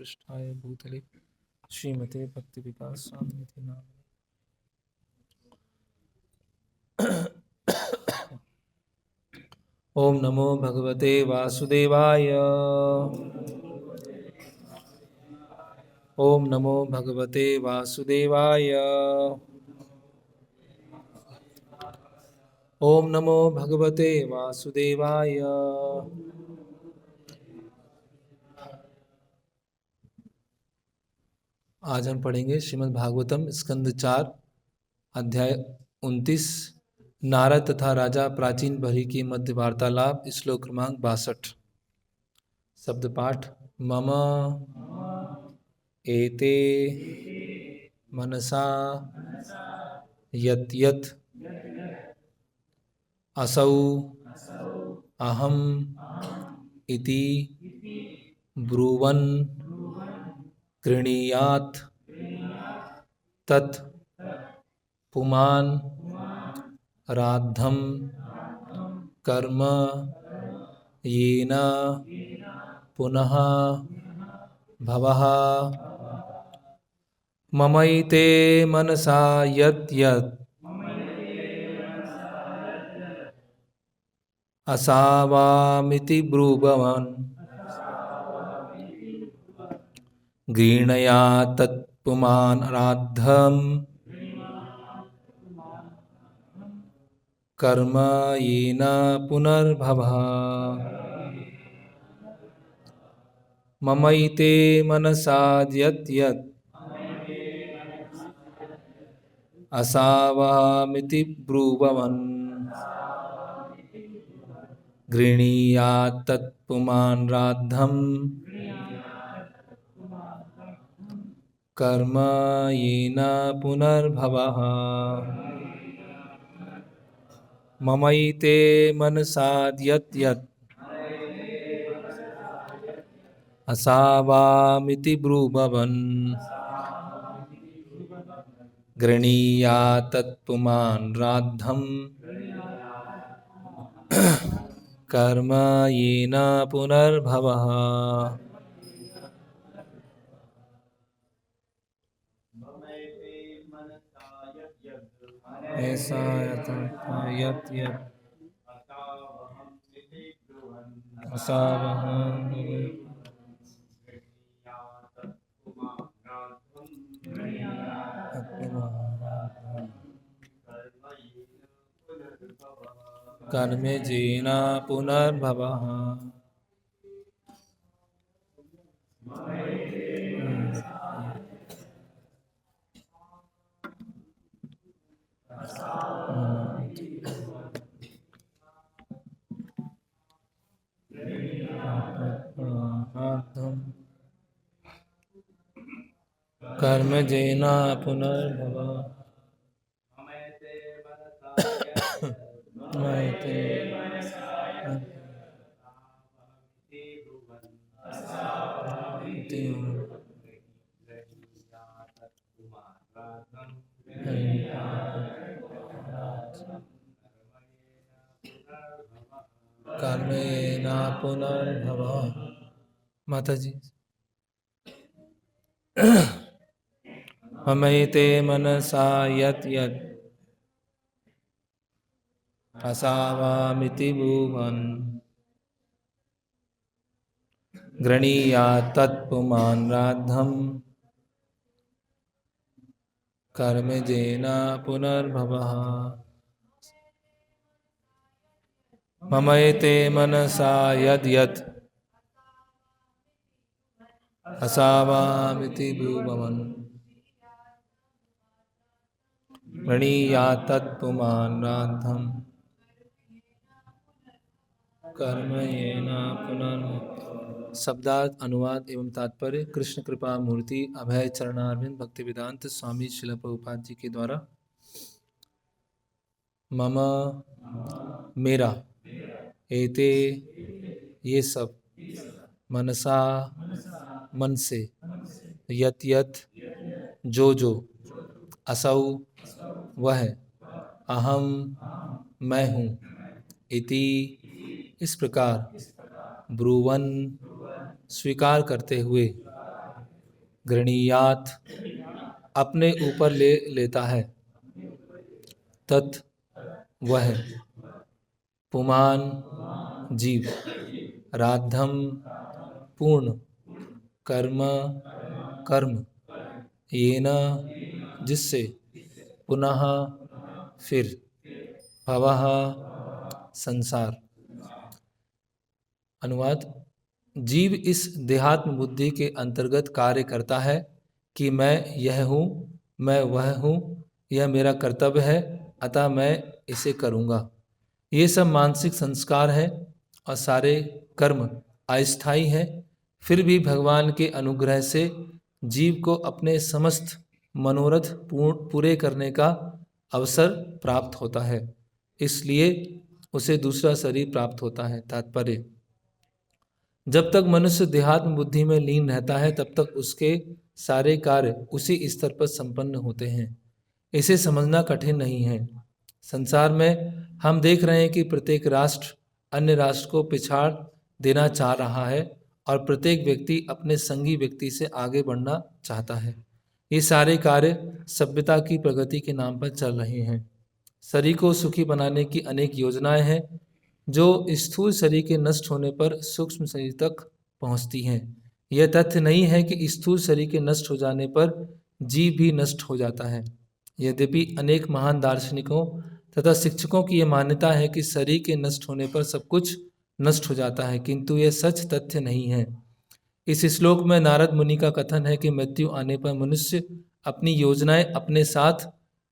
पृष्ठाय भूतले श्रीमते भक्ति विकास स्वामी नाम। ओम नमो भगवते वासुदेवाय। ओम नमो भगवते वासुदेवाय। ओम नमो भगवते वासुदेवाय। आज हम पढ़ेंगे श्रीमद् भागवतम स्कंद 4 अध्याय 29 नारद तथा राजा प्राचीन भरी की मध्य वार्तालाप श्लोक क्रमांक 62। शब्द पाठ। मम एते मनसा यत् यत् असौ अहम इति ब्रुवन् गृणीयात् तत् पुमान् राद्धं कर्म येन पुनः भवः। ममैते मनसा यत् यत् असावामिति ब्रुवन् गृह्णया तत्पुमान् राद्धं कर्म येन पुनर्भवः। ममैते मनसा यत् यत् असावामिति ब्रुवन् गृह्णीयात् तत्पुमान् राद्धं कर्म येन पुनर्भवः। ममैते मनसा यत् यत् असावामिति ब्रुवन् गृह्णीयात् तत्पुमान् राद्धं कर्म येन पुनर्भवः। ऐसा यत् यत् असावहं कर्मे येन पुनर्भवः। कर्म येन पुनर्भवः। कर्मेण पुनर्भवः। माता जी। ममैते मनसा यत् यत् असावामिति ब्रुवन् गृह्णीयात् तत्पुमान् राद्धं कर्म येन पुनर्भवः। ममैते मनसा यत् यत् असावामिति ब्रुवन् गृह्णीयात् तत्पुमान् राद्धं कर्म येन पुनर्भवः। शब्दार्थ, अनुवाद एवं तात्पर्य। कृष्ण कृपा मूर्ति अभय चरणारविंद भक्ति वेदांत स्वामी श्रील प्रभुपाद जी के द्वारा मम मेरा एते ये सब मनसा मन से यत यत जो जो असौ वह अहम मैं हूँ इति इस प्रकार ब्रुवन स्वीकार करते हुए गृणीयात अपने ऊपर ले लेता है, तत् वह, पुमान जीव, राद्धम पूर्ण, कर्म कर्म, येन जिससे, पुनः फिर, भवः संसार। अनुवाद: जीव इस देहात्म बुद्धि के अंतर्गत कार्य करता है कि मैं यह हूँ, मैं वह हूँ, यह मेरा कर्तव्य है, अतः मैं इसे करूँगा। ये सब मानसिक संस्कार है और सारे कर्म अस्थायी है। फिर भी भगवान के अनुग्रह से जीव को अपने समस्त मनोरथ पूरे करने का अवसर प्राप्त होता है, इसलिए उसे दूसरा शरीर प्राप्त होता है। तात्पर्य: जब तक मनुष्य देहात्म बुद्धि में लीन रहता है तब तक उसके सारे कार्य उसी स्तर पर संपन्न होते हैं। इसे समझना कठिन नहीं है। संसार में हम देख रहे हैं कि प्रत्येक राष्ट्र अन्य राष्ट्र को पिछाड़ देना चाह रहा है और प्रत्येक व्यक्ति अपने संगी व्यक्ति से आगे बढ़ना चाहता है। ये सारे कार्य सभ्यता की प्रगति के नाम पर चल रहे हैं। शरीर को सुखी बनाने की अनेक योजनाएं हैं जो स्थूल शरीर के नष्ट होने पर सूक्ष्म शरीर तक पहुंचती हैं। यह तथ्य नहीं है कि स्थूल शरीर के नष्ट हो जाने पर जीव भी नष्ट हो जाता है। यद्यपि अनेक महान दार्शनिकों तथा शिक्षकों की यह मान्यता है कि शरीर के नष्ट होने पर सब कुछ नष्ट हो जाता है, किंतु यह सच तथ्य नहीं है। इस श्लोक में नारद मुनि का कथन है कि मृत्यु आने पर मनुष्य अपनी योजनाएं अपने साथ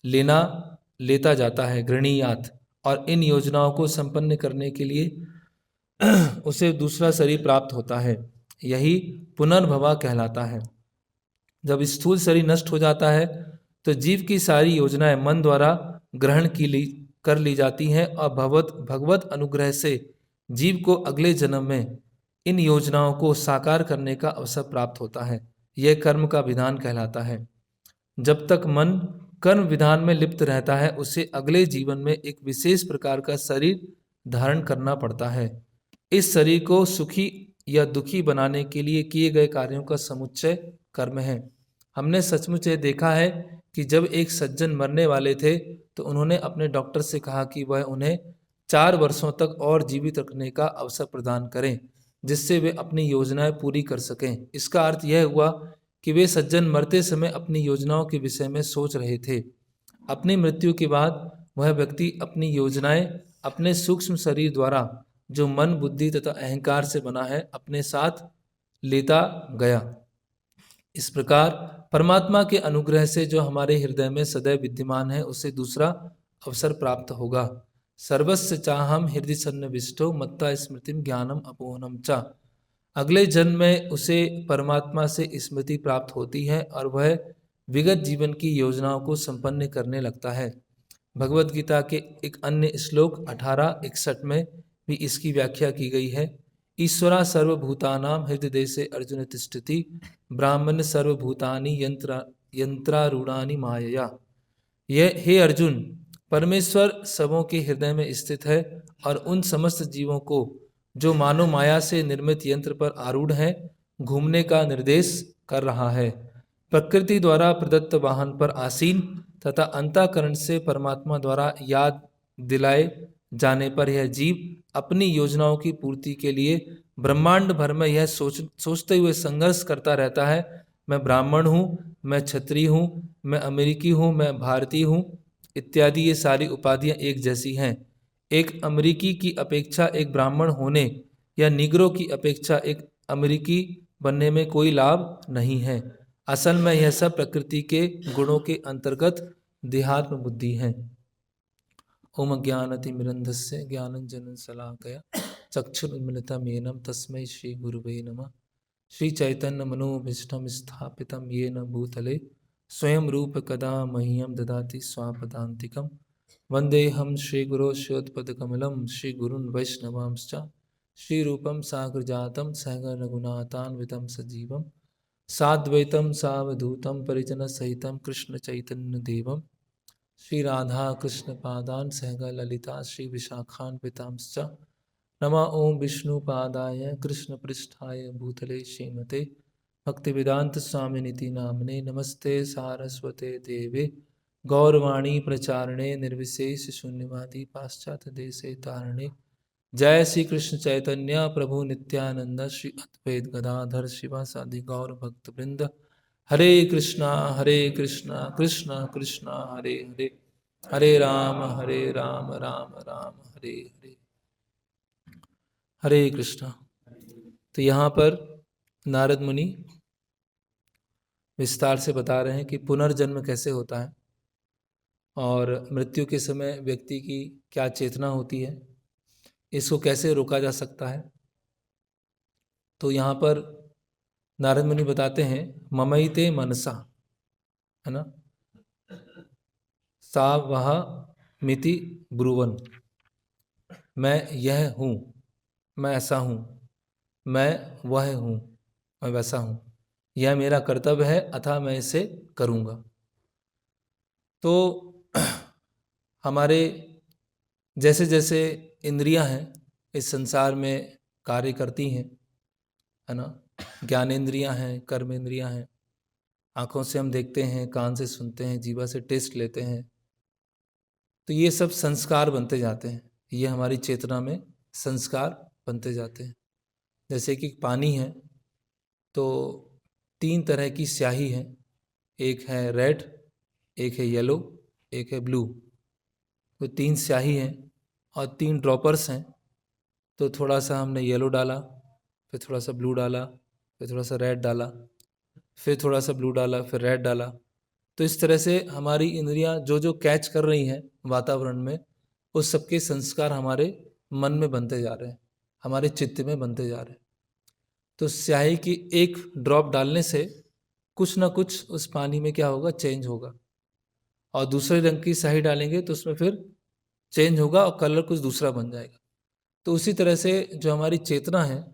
लेता जाता है, गृणीयात, और इन योजनाओं को संपन्न करने के लिए उसे दूसरा शरीर प्राप्त होता है। यही पुनर्भवा कहलाता है। जब स्थूल शरीर नष्ट हो जाता है तो जीव की सारी योजनाएं मन द्वारा ग्रहण कर ली जाती हैं और भगवत अनुग्रह से जीव को अगले जन्म में इन योजनाओं को साकार करने का अवसर प्राप्त होता है। यह कर्म का विधान कहलाता है। जब तक मन कर्म विधान में लिप्त रहता है उसे अगले जीवन में एक विशेष प्रकार का शरीर धारण करना पड़ता है। इस शरीर को सुखी या दुखी बनाने के लिए किए गए कार्यों का समुच्चय कर्म है। हमने सचमुच ये देखा है कि जब एक सज्जन मरने वाले थे तो उन्होंने अपने डॉक्टर से कहा कि वह उन्हें 4 वर्षों तक और जीवित रखने का अवसर प्रदान करें जिससे वे अपनी योजनाएं पूरी कर सकें। इसका अर्थ यह हुआ कि वे सज्जन मरते समय अपनी योजनाओं के विषय में सोच रहे थे। अपनी मृत्यु के बाद वह व्यक्ति अपनी योजनाएं अपने सूक्ष्म शरीर द्वारा, जो मन, बुद्धि तथा अहंकार से बना है, अपने साथ लेता गया। इस प्रकार परमात्मा के अनुग्रह से जो हमारे हृदय में सदैव विद्यमान है उसे दूसरा अवसर प्राप्त होगा। सर्वस्य चाहम हृदय सन्निविष्टो मत्ता स्मृतिम ज्ञानम अपोहनम च। अगले जन्म में उसे परमात्मा से स्मृति प्राप्त होती है और वह विगत जीवन की योजनाओं को संपन्न करने लगता है। भगवद गीता के एक अन्य श्लोक 18:61 में भी इसकी व्याख्या की गई है। ईश्वरा सर्वभूतानां हृदय से अर्जुन तिष्ठति, ब्राह्मण सर्वभूतानि यंत्रारूढ़ानि मायया। यह, हे अर्जुन, परमेश्वर सबों के हृदय में स्थित है और उन समस्त जीवों को जो मानो माया से निर्मित यंत्र पर आरूढ़ हैं घूमने का निर्देश कर रहा है। प्रकृति द्वारा प्रदत्त वाहन पर आसीन तथा अंतःकरण से परमात्मा द्वारा याद दिलाए जाने पर यह जीव अपनी योजनाओं की पूर्ति के लिए ब्रह्मांड भर में यह सोचते हुए संघर्ष करता रहता है, मैं ब्राह्मण हूँ, मैं क्षत्रिय हूँ, मैं अमेरिकी हूँ, मैं भारतीय हूँ इत्यादि। ये सारी उपाधियाँ एक जैसी हैं। एक अमेरिकी की अपेक्षा एक ब्राह्मण होने या निग्रो की अपेक्षा एक अमेरिकी बनने में कोई लाभ नहीं है। असल में यह सब प्रकृति के गुणों के अंतर्गत देहात्म बुद्धि है। ओम ज्ञानतिमिरन्धस्य ज्ञानंजनं शलाकया चक्षुरुन्मिलितं येन तस्मै श्री गुरुवे नमः। श्री चैतन्य मनोभीष्टं स्थापितं येन भूतले स्वयं रूप कदा मह्यं ददाति स्वापदान्तिकं। वन्देऽहं श्रीगुरो श्रीयुतपदकमलं श्रीगुरून् वैष्णवांश्च श्रीरूपं साग्रजातं सहगण रघुनाथान्वितं सजीवं साद्वैतं सावधूतं परिजनसहितं कृष्णचैतन्यदेवं श्री राधा कृष्ण पादान सहग ललिता श्री विशाखान्वितांश्च। नमः ओं विष्णुपादाय कृष्ण पृष्ठाय भूतले श्रीमते भक्तिवेदांत स्वामिनिति नामने नमस्ते सारस्वते देवे गौरवाणी प्रचारणे निर्विशेष शून्यवादी पाश्चात्य देशे तारणे। जय श्री कृष्ण चैतन्य प्रभु नित्यानंद श्री अद्वैत गदाधर शिवासादि गौर भक्त वृंद। हरे कृष्णा कृष्णा कृष्णा हरे हरे, हरे राम राम राम हरे हरे। हरे कृष्णा। तो यहाँ पर नारद मुनि विस्तार से बता रहे हैं कि पुनर्जन्म कैसे होता है और मृत्यु के समय व्यक्ति की क्या चेतना होती है, इसको कैसे रोका जा सकता है। तो यहाँ पर नारद मुनि बताते हैं ममैते मनसा, है ना, सा वह मिति ब्रुवन, मैं यह हूँ, मैं ऐसा हूँ, मैं वह हूँ, मैं वैसा हूँ, यह मेरा कर्तव्य है अतः मैं इसे करूँगा। तो हमारे जैसे जैसे इंद्रियां हैं इस संसार में कार्य करती हैं, है ना, ज्ञानेंद्रियां हैं, कर्मेंद्रियां हैं, आँखों से हम देखते हैं, कान से सुनते हैं, जीवा से टेस्ट लेते हैं, तो ये सब संस्कार बनते जाते हैं, ये हमारी चेतना में संस्कार बनते जाते हैं। जैसे कि पानी है तो 3 तरह की स्याही है, एक है रेड, एक है येलो, एक है ब्लू। तो 3 स्याही हैं और 3 ड्रॉपर्स हैं। तो थोड़ा सा हमने येलो डाला, फिर थोड़ा सा ब्लू डाला, फिर थोड़ा सा रेड डाला, फिर थोड़ा सा ब्लू डाला, फिर रेड डाला। तो इस तरह से हमारी इंद्रियां जो जो कैच कर रही हैं वातावरण में, उस सबके संस्कार हमारे मन में बनते जा रहे हैं, हमारे चित्त में बनते जा रहे हैं। तो स्याही की एक ड्रॉप डालने से कुछ ना कुछ उस पानी में क्या होगा, चेंज होगा, और दूसरे रंग की स्याही डालेंगे तो उसमें फिर चेंज होगा और कलर कुछ दूसरा बन जाएगा। तो उसी तरह से जो हमारी चेतना है,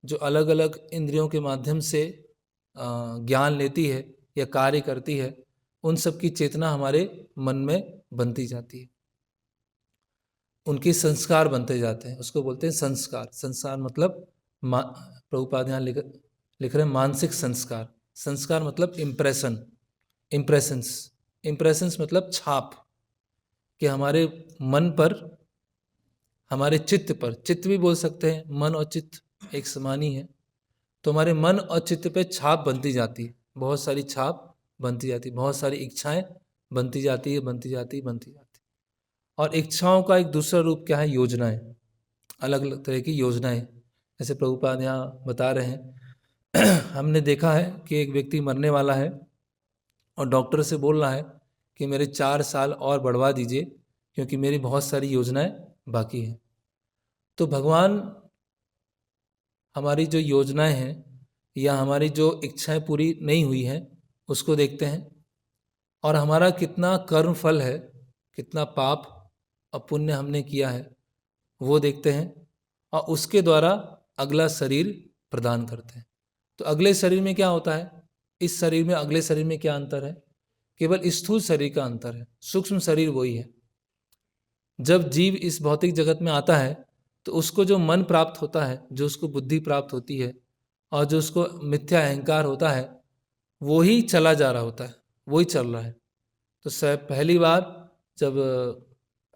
जो अलग अलग इंद्रियों के माध्यम से ज्ञान लेती है या कार्य करती है, उन सब की चेतना हमारे मन में बनती जाती है, उनके संस्कार बनते जाते हैं, उसको बोलते हैं संस्कार। संस्कार मतलब प्रभुपाद यहाँ लिख रहे हैं मानसिक संस्कार। संस्कार मतलब इम्प्रेशन, इम्प्रेशंस, इम्प्रेशंस मतलब छाप, कि हमारे मन पर, हमारे चित्त पर, चित्त भी बोल सकते हैं, मन और चित्त एक समान ही है। तो हमारे मन और चित्त पे छाप बनती जाती है, बहुत सारी छाप बनती जाती है, बहुत सारी इच्छाएं बनती जाती है, बनती जाती है, बनती जाती है। और इच्छाओं का एक दूसरा रूप क्या है, योजनाएं, अलग अलग तरह की योजनाएं। जैसे प्रभुपाद यहाँ बता रहे हैं हमने देखा है कि एक व्यक्ति मरने वाला है और डॉक्टर से बोल रहा है कि मेरे 4 साल और बढ़वा दीजिए क्योंकि मेरी बहुत सारी योजनाएं बाकी हैं। तो भगवान हमारी जो योजनाएं हैं या हमारी जो इच्छाएं पूरी नहीं हुई हैं उसको देखते हैं, और हमारा कितना कर्म फल है, कितना पाप और पुण्य हमने किया है वो देखते हैं, और उसके द्वारा अगला शरीर प्रदान करते हैं। तो अगले शरीर में क्या होता है, इस शरीर में अगले शरीर में क्या अंतर है, केवल स्थूल शरीर का अंतर है, सूक्ष्म शरीर वही है। जब जीव इस भौतिक जगत में आता है तो उसको जो मन प्राप्त होता है, जो उसको बुद्धि प्राप्त होती है, और जो उसको मिथ्या अहंकार होता है, वो ही चला जा रहा होता है, वही चल रहा है। तो पहली बार जब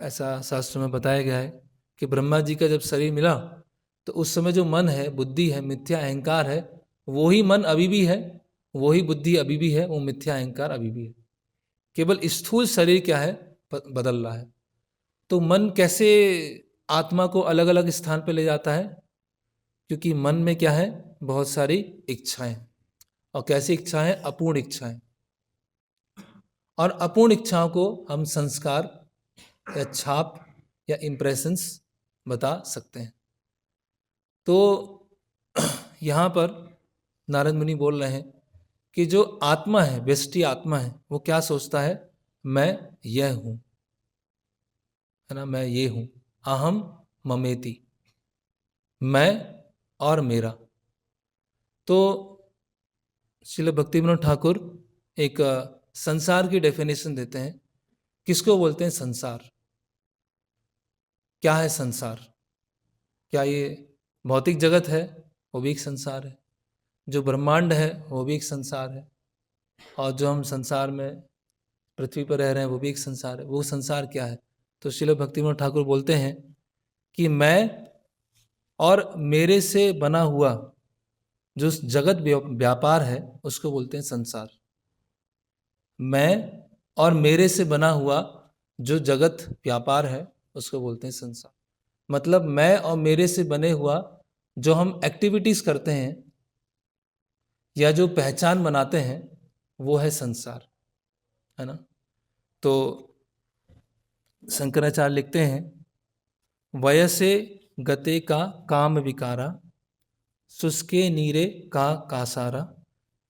ऐसा शास्त्र में बताया गया है कि ब्रह्मा जी का जब शरीर मिला तो उस समय जो मन है, बुद्धि है, मिथ्या अहंकार है, वही मन अभी भी है, वही बुद्धि अभी भी है, वो मिथ्या अहंकार अभी भी है, केवल स्थूल शरीर क्या है, बदल रहा है। तो मन कैसे आत्मा को अलग अलग स्थान पर ले जाता है, क्योंकि मन में क्या है, बहुत सारी इच्छाएं, और कैसी इच्छाएं, अपूर्ण इच्छाएं, और अपूर्ण इच्छाओं को हम संस्कार या छाप या इम्प्रेशंस बता सकते हैं। तो यहाँ पर नारद मुनि बोल रहे हैं कि जो आत्मा है, व्यष्टि आत्मा है, वो क्या सोचता है, मैं यह हूं, है ना, मैं ये हूं, अहम ममेति, मैं और मेरा। तो श्रील भक्तिविनोद ठाकुर एक संसार की डेफिनेशन देते हैं, किसको बोलते हैं संसार, क्या है संसार, क्या ये भौतिक जगत है, वो भी एक संसार है। जो ब्रह्मांड है वो भी एक संसार है, और जो हम संसार में पृथ्वी पर रह रहे हैं वो भी एक संसार है। वो संसार क्या है? तो श्रील भक्तिविनोद ठाकुर बोलते हैं कि मैं और मेरे से बना हुआ जो जगत व्यापार है उसको बोलते हैं संसार। मैं और मेरे से बना हुआ जो जगत व्यापार है उसको बोलते हैं संसार। मतलब मैं और मेरे से बने हुआ जो हम एक्टिविटीज करते हैं या जो पहचान बनाते हैं वो है संसार, है ना। तो शंकराचार्य लिखते हैं, वयसे गते का काम विकारा, शुष्के नीरे का कासारा,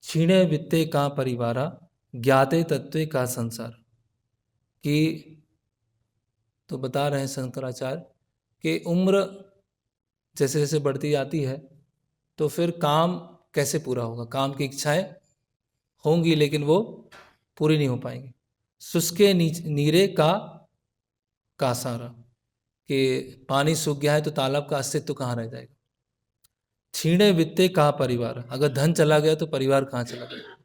क्षीणे वित्ते का परिवारा, ज्ञाते तत्वे का संसार। कि तो बता रहे हैं शंकराचार्य कि उम्र जैसे जैसे बढ़ती जाती है तो फिर काम कैसे पूरा होगा? काम की इच्छाएं होंगी लेकिन वो पूरी नहीं हो पाएंगी। शुष्के नीरे का कासारा, कि पानी सूख गया है तो तालाब का अस्तित्व कहाँ रह जाएगा। छीणे वित्ते कहाँ परिवार, अगर धन चला गया तो परिवार कहाँ चला गया।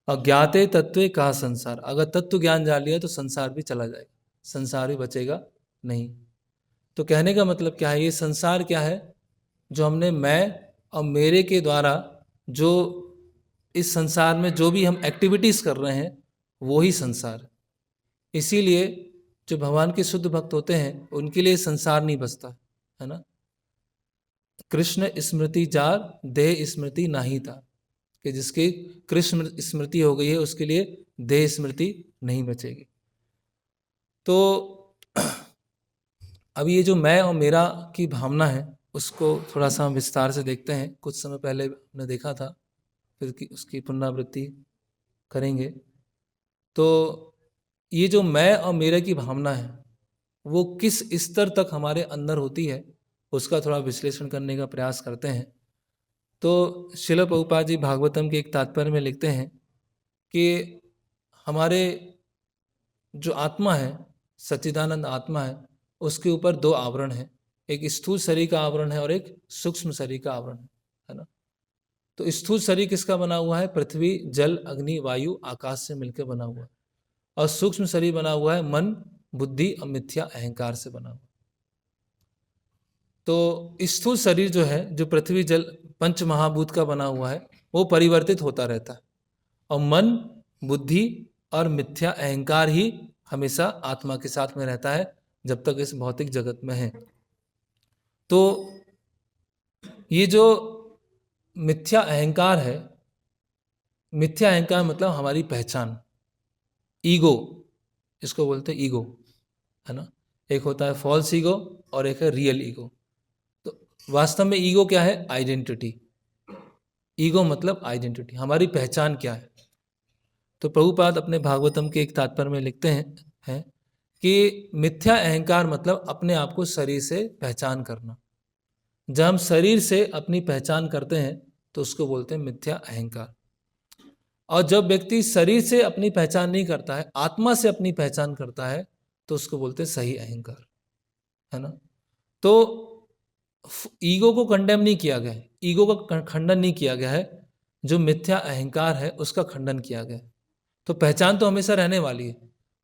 और ज्ञाते तत्वे कहाँ संसार, अगर तत्व ज्ञान जान लिया तो संसार भी चला जाएगा, संसार भी बचेगा नहीं। तो कहने का मतलब क्या है? ये संसार क्या है? जो हमने मैं और मेरे के द्वारा जो इस संसार में जो भी हम एक्टिविटीज कर रहे हैं वो ही संसार है। इसीलिए जो भगवान के शुद्ध भक्त होते हैं उनके लिए संसार नहीं बचता, है ना। कृष्ण स्मृति जार देह स्मृति नाही था, कि जिसकी कृष्ण स्मृति हो गई है उसके लिए देह स्मृति नहीं बचेगी। तो अब ये जो मैं और मेरा की भावना है उसको थोड़ा सा हम विस्तार से देखते हैं। कुछ समय पहले हमने देखा था, फिर उसकी पुनरावृत्ति करेंगे। तो ये जो मैं और मेरे की भावना है वो किस स्तर तक हमारे अंदर होती है उसका थोड़ा विश्लेषण करने का प्रयास करते हैं। तो श्रील प्रभुपाद जी भागवतम के एक तात्पर्य में लिखते हैं कि हमारे जो आत्मा है, सच्चिदानंद आत्मा है, उसके ऊपर दो आवरण हैं। एक स्थूल शरीर का आवरण है और एक सूक्ष्म शरीर का आवरण है ना। तो स्थूल शरीर किसका बना हुआ है? पृथ्वी, जल, अग्नि, वायु, आकाश से मिलकर बना हुआ है। और सूक्ष्म शरीर बना हुआ है मन, बुद्धि और मिथ्या अहंकार से बना हुआ। तो स्थूल शरीर जो है, जो पृथ्वी, जल, पंच महाभूत का बना हुआ है, वो परिवर्तित होता रहता है। और मन, बुद्धि और मिथ्या अहंकार ही हमेशा आत्मा के साथ में रहता है जब तक इस भौतिक जगत में है। तो ये जो मिथ्या अहंकार है, मिथ्या अहंकार मतलब हमारी पहचान, ईगो, इसको बोलते हैं ईगो, है ना। एक होता है फॉल्स ईगो और एक है रियल ईगो। तो वास्तव में ईगो क्या है? आइडेंटिटी। ईगो मतलब आइडेंटिटी, हमारी पहचान क्या है। तो प्रभुपाद अपने भागवतम के एक तात्पर्य में लिखते हैं कि मिथ्या अहंकार मतलब अपने आप को शरीर से पहचान करना। जब हम शरीर से अपनी पहचान करते हैं तो उसको बोलते हैं मिथ्या अहंकार। और जब व्यक्ति शरीर से अपनी पहचान नहीं करता है, आत्मा से अपनी पहचान करता है, तो उसको बोलते हैं सही अहंकार, है ना। तो ईगो को कंडेम नहीं किया गया है, ईगो का खंडन नहीं किया गया है, जो मिथ्या अहंकार है उसका खंडन किया गया है। तो पहचान तो हमेशा रहने वाली है।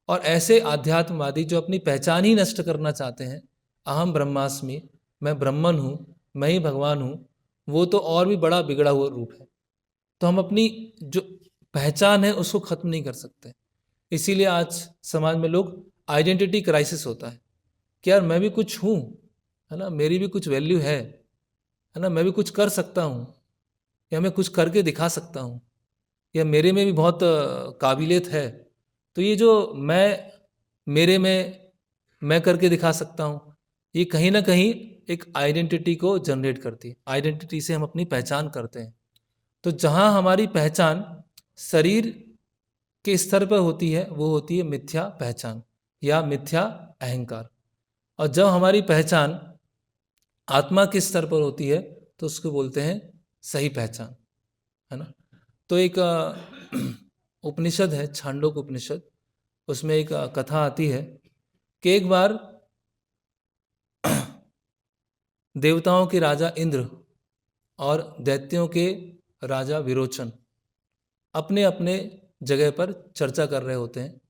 और ऐसे आध्यात्मवादी जो अपनी पहचान ही नष्ट करना चाहते हैं, अहम ब्रह्मास्मि, मैं ब्रह्मन हूँ, मैं ही भगवान हूँ, वो तो और भी बड़ा बिगड़ा हुआ रूप है। तो हम अपनी जो पहचान है उसको खत्म नहीं कर सकते। इसीलिए आज समाज में लोग आइडेंटिटी क्राइसिस होता है कि यार मैं भी कुछ हूँ, है ना, मेरी भी कुछ वैल्यू है ना, मैं भी कुछ कर सकता हूँ, या मैं कुछ करके दिखा सकता हूँ, या मेरे में भी बहुत काबिलियत है। तो ये जो मेरे में मैं करके दिखा सकता हूँ, ये कहीं ना कहीं एक आइडेंटिटी को जनरेट करती है। आइडेंटिटी से हम अपनी पहचान करते हैं। तो जहाँ हमारी पहचान शरीर के स्तर पर होती है वो होती है मिथ्या पहचान या मिथ्या अहंकार। और जब हमारी पहचान आत्मा के स्तर पर होती है तो उसको बोलते हैं सही पहचान, है ना। तो एक उपनिषद है, छांडोक उपनिषद, उसमें एक कथा आती है कि एक बार देवताओं के राजा इंद्र और दैत्यों के राजा विरोचन अपने अपने जगह पर चर्चा कर रहे होते हैं।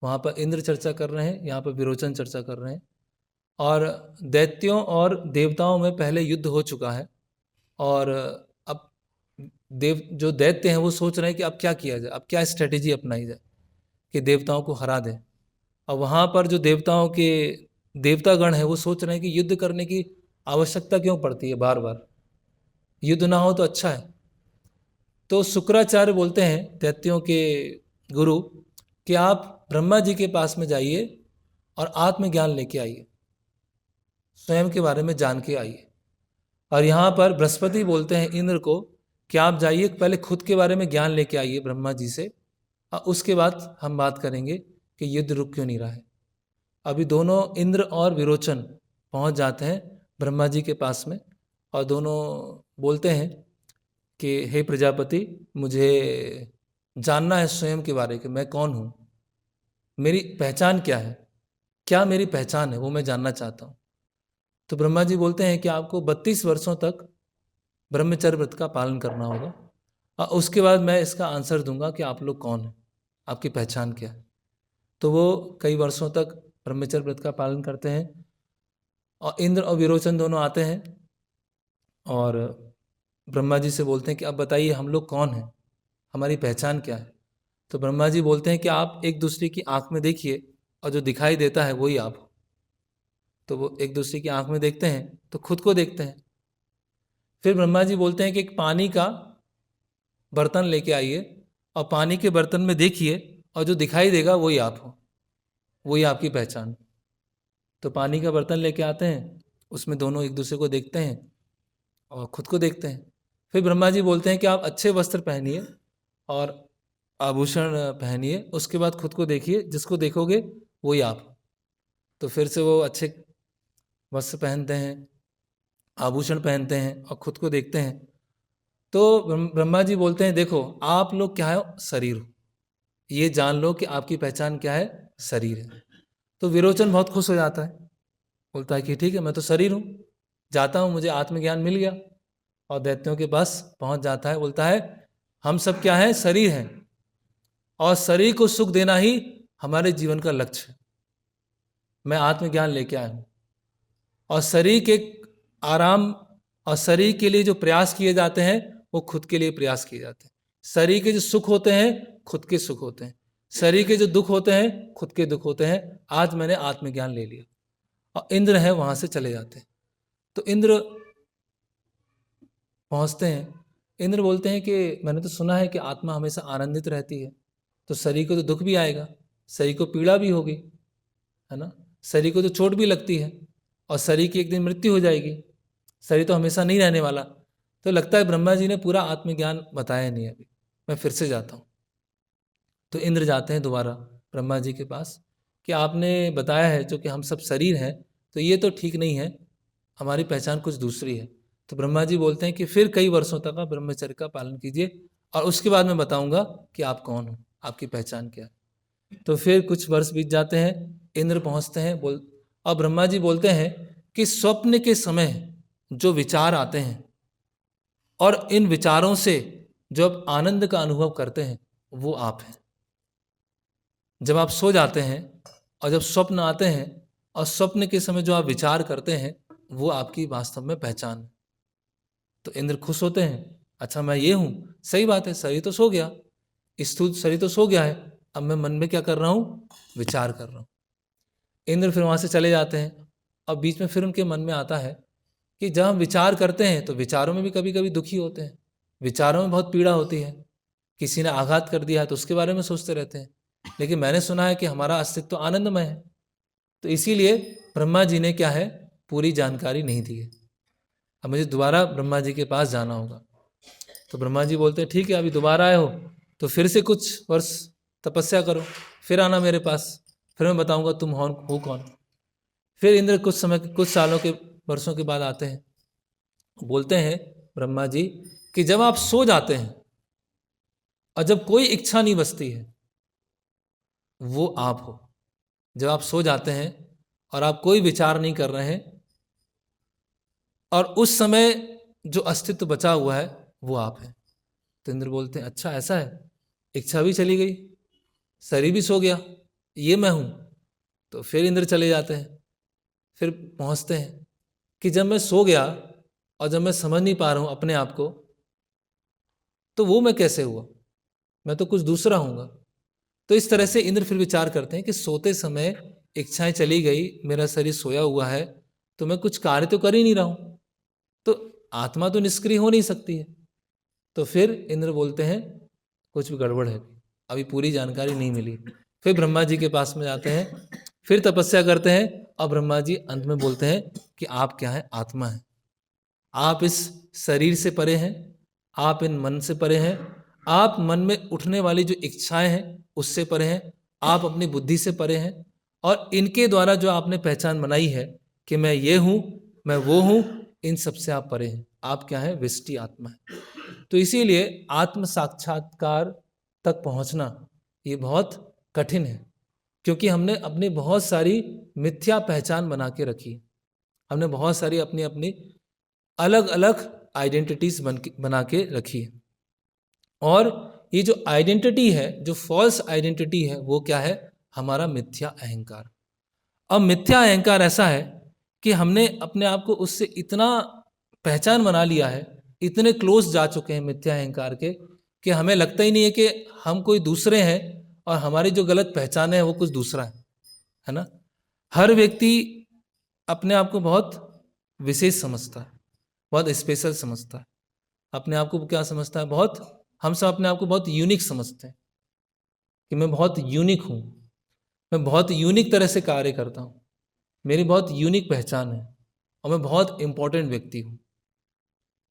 वहाँ पर इंद्र चर्चा कर रहे हैं, यहाँ पर विरोचन चर्चा कर रहे हैं। और दैत्यों और देवताओं में पहले युद्ध हो चुका है, और अब जो दैत्य हैं वो सोच रहे हैं कि अब क्या किया जाए, अब क्या स्ट्रेटेजी अपनाई जाए कि देवताओं को हरा दें। और वहाँ पर जो देवताओं के देवतागण हैं वो सोच रहे हैं कि युद्ध करने की आवश्यकता क्यों पड़ती है, बार बार युद्ध ना हो तो अच्छा है। तो शुक्राचार्य बोलते हैं दैत्यों के गुरु कि आप ब्रह्मा जी के पास में जाइए और आत्मज्ञान लेके आइए, स्वयं के बारे में जान के आइए। और यहाँ पर बृहस्पति बोलते हैं इंद्र को कि आप जाइए, पहले खुद के बारे में ज्ञान लेके आइए ब्रह्मा जी से, और उसके बाद हम बात करेंगे कि युद्ध रुक क्यों नहीं रहा है। अभी दोनों इंद्र और विरोचन पहुँच जाते हैं ब्रह्मा जी के पास में, और दोनों बोलते हैं कि हे प्रजापति, मुझे जानना है स्वयं के बारे में, मैं कौन हूँ, मेरी पहचान क्या है, क्या मेरी पहचान है वो मैं जानना चाहता हूँ। तो ब्रह्मा जी बोलते हैं कि आपको 32 वर्षों तक ब्रह्मचर्य व्रत का पालन करना होगा, और उसके बाद मैं इसका आंसर दूंगा कि आप लोग कौन हैं, आपकी पहचान क्या है। तो वो कई वर्षों तक ब्रह्मचर्य व्रत का पालन करते हैं, और इंद्र और विरोचन दोनों आते हैं और ब्रह्मा जी से बोलते हैं कि अब बताइए हम लोग कौन हैं, हमारी पहचान क्या है। तो ब्रह्मा जी बोलते हैं कि आप एक दूसरे की आंख में देखिए, और जो दिखाई देता है वही आप हो। तो वो एक दूसरे की आंख में देखते हैं तो खुद को देखते हैं। फिर ब्रह्मा जी बोलते हैं कि एक पानी का बर्तन लेके आइए, और पानी के बर्तन में देखिए, और जो दिखाई देगा वही आप हो, वही आपकी पहचान। तो पानी का बर्तन लेके आते हैं, उसमें दोनों एक दूसरे को देखते हैं और खुद को देखते हैं। फिर ब्रह्मा जी बोलते हैं कि आप अच्छे वस्त्र पहनिए और आभूषण पहनिए, उसके बाद खुद को देखिए, जिसको देखोगे वही आप हो। तो फिर से वो अच्छे वस्त्र पहनते हैं, आभूषण पहनते हैं और खुद को देखते हैं। तो ब्रह्मा जी बोलते हैं देखो आप लोग क्या है, शरीर हो, ये जान लो कि आपकी पहचान क्या है, शरीर है। तो विरोचन बहुत खुश हो जाता है, बोलता है कि ठीक है मैं तो शरीर हूँ, जाता हूँ, मुझे आत्मज्ञान मिल गया। और दैत्यों के पास पहुंच जाता है, बोलता है हम सब क्या है, शरीर हैं, और शरीर को सुख देना ही हमारे जीवन का लक्ष्य है। मैं आत्मज्ञान लेके आया हूँ, और शरीर के आराम और शरीर के लिए जो प्रयास किए जाते हैं वो खुद के लिए प्रयास किए जाते हैं। शरीर के जो सुख होते हैं खुद के सुख होते हैं, शरीर के जो दुख होते हैं खुद के दुख होते हैं। आज मैंने आत्मज्ञान ले लिया। और इंद्र है वहां से चले जाते हैं। तो इंद्र पहुंचते हैं, इंद्र बोलते हैं कि मैंने तो सुना है कि आत्मा हमेशा आनंदित रहती है, तो शरीर को तो दुख भी आएगा, शरीर को पीड़ा भी होगी, है ना, शरीर को तो चोट भी लगती है, और शरीर की एक दिन मृत्यु हो जाएगी, शरीर तो हमेशा नहीं रहने वाला। तो लगता है ब्रह्मा जी ने पूरा आत्मज्ञान बताया नहीं अभी, मैं फिर से जाता हूँ। तो इंद्र जाते हैं दोबारा ब्रह्मा जी के पास कि आपने बताया है जो कि हम सब शरीर हैं, तो ये तो ठीक नहीं है, हमारी पहचान कुछ दूसरी है। तो ब्रह्मा जी बोलते हैं कि फिर कई वर्षों तक आप ब्रह्मचर्य का पालन कीजिए, और उसके बाद मैं बताऊंगा कि आप कौन हो, आपकी पहचान क्या है। तो फिर कुछ वर्ष बीत जाते हैं, इंद्र पहुंचते हैं और ब्रह्मा जी बोलते हैं कि स्वप्न के समय जो विचार आते हैं और इन विचारों से जो आप आनंद का अनुभव करते हैं वो आप हैं। जब आप सो जाते हैं और जब स्वप्न आते हैं और स्वप्न के समय जो आप विचार करते हैं वो आपकी वास्तव में पहचान है। तो इंद्र खुश होते हैं, अच्छा मैं ये हूँ, सही बात है, शरीर तो सो गया, स्थूल शरीर तो सो गया है, अब मैं मन में क्या कर रहा हूँ, विचार कर रहा हूँ। इंद्र फिर वहाँ से चले जाते हैं। अब बीच में फिर उनके मन में आता है कि जब हम विचार करते हैं तो विचारों में भी कभी कभी दुखी होते हैं, विचारों में बहुत पीड़ा होती है, किसी ने आघात कर दिया है तो उसके बारे में सोचते रहते हैं। लेकिन मैंने सुना है कि हमारा अस्तित्व आनंदमय है, तो इसीलिए ब्रह्मा जी ने क्या है, पूरी जानकारी नहीं दी है। अब मुझे दोबारा ब्रह्मा जी के पास जाना होगा। तो ब्रह्मा जी बोलते हैं ठीक है, अभी दोबारा आए हो तो फिर से कुछ वर्ष तपस्या करो, फिर आना मेरे पास, फिर मैं बताऊंगा तुम हो कौन। फिर इंद्र कुछ समय, कुछ सालों के, वर्षों के बाद आते हैं, बोलते हैं ब्रह्मा जी कि जब आप सो जाते हैं और जब कोई इच्छा नहीं बचती है वो आप हो। जब आप सो जाते हैं और आप कोई विचार नहीं कर रहे हैं और उस समय जो अस्तित्व बचा हुआ है वो आप है। तो इंद्र बोलते हैं अच्छा ऐसा है, इच्छा भी चली गई, शरीर भी सो गया, ये मैं हूँ। तो फिर इंद्र चले जाते हैं, फिर पहुँचते हैं कि जब मैं सो गया और जब मैं समझ नहीं पा रहा हूँ अपने आप को, तो वो मैं कैसे हुआ, मैं तो कुछ दूसरा हूँगा। तो इस तरह से इंद्र फिर विचार करते हैं कि सोते समय इच्छाएं चली गई, मेरा शरीर सोया हुआ है, तो मैं कुछ कार्य तो कर ही नहीं रहा हूँ, तो आत्मा तो निष्क्रिय हो नहीं सकती है। तो फिर इंद्र बोलते हैं कुछ भी गड़बड़ है, अभी पूरी जानकारी नहीं मिली। फिर ब्रह्मा जी के पास में जाते हैं, फिर तपस्या करते हैं, और ब्रह्मा जी अंत में बोलते हैं कि आप क्या है, आत्मा है, आप इस शरीर से परे हैं, आप इन मन से परे हैं, आप मन में उठने वाली जो इच्छाएं हैं उससे परे हैं, आप अपनी बुद्धि से परे हैं, और इनके द्वारा जो आपने पहचान बनाई है कि मैं ये हूँ, मैं वो हूँ, इन सबसे आप परे हैं, आप क्या है, विष्टि आत्मा है। तो इसीलिए आत्म साक्षात्कार तक पहुंचना ये बहुत कठिन है, क्योंकि हमने अपनी बहुत सारी मिथ्या पहचान बना के रखी, हमने बहुत सारी अपनी अपनी अलग अलग आइडेंटिटीज बना के रखी है। और ये जो आइडेंटिटी है, जो फॉल्स आइडेंटिटी है, वो क्या है, हमारा मिथ्या अहंकार। अब मिथ्या अहंकार ऐसा है कि हमने अपने आप को उससे इतना पहचान बना लिया है, इतने क्लोज जा चुके हैं मिथ्या अहंकार के, कि हमें लगता ही नहीं है कि हम कोई दूसरे हैं और हमारी जो गलत पहचान है वो कुछ दूसरा है ना। हर व्यक्ति अपने आप को बहुत विशेष समझता है, बहुत स्पेशल समझता है, अपने आप को क्या समझता है, बहुत, हम सब अपने आप को बहुत यूनिक समझते हैं कि मैं बहुत यूनिक हूँ, मैं बहुत यूनिक तरह से कार्य करता हूँ, मेरी बहुत यूनिक पहचान है, और मैं बहुत इम्पोर्टेंट व्यक्ति हूँ,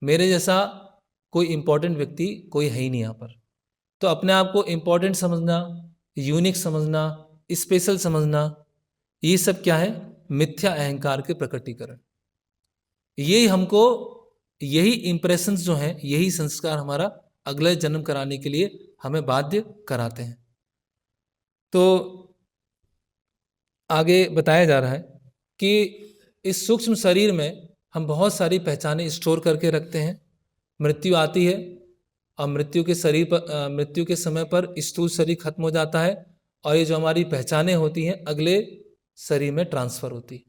मेरे जैसा कोई इम्पोर्टेंट व्यक्ति कोई है ही नहीं यहाँ पर। तो अपने आप को इम्पोर्टेंट समझना, यूनिक समझना, स्पेशल समझना, ये सब क्या है, मिथ्या अहंकार के प्रकटीकरण। यही हमको, यही इंप्रेशंस जो हैं, यही संस्कार हमारा अगले जन्म कराने के लिए हमें बाध्य कराते हैं। तो आगे बताया जा रहा है कि इस सूक्ष्म शरीर में हम बहुत सारी पहचानें स्टोर करके रखते हैं। मृत्यु आती है और मृत्यु के शरीर पर, मृत्यु के समय पर स्थूल शरीर खत्म हो जाता है, और ये जो हमारी पहचानें होती हैं अगले शरीर में ट्रांसफर होती है,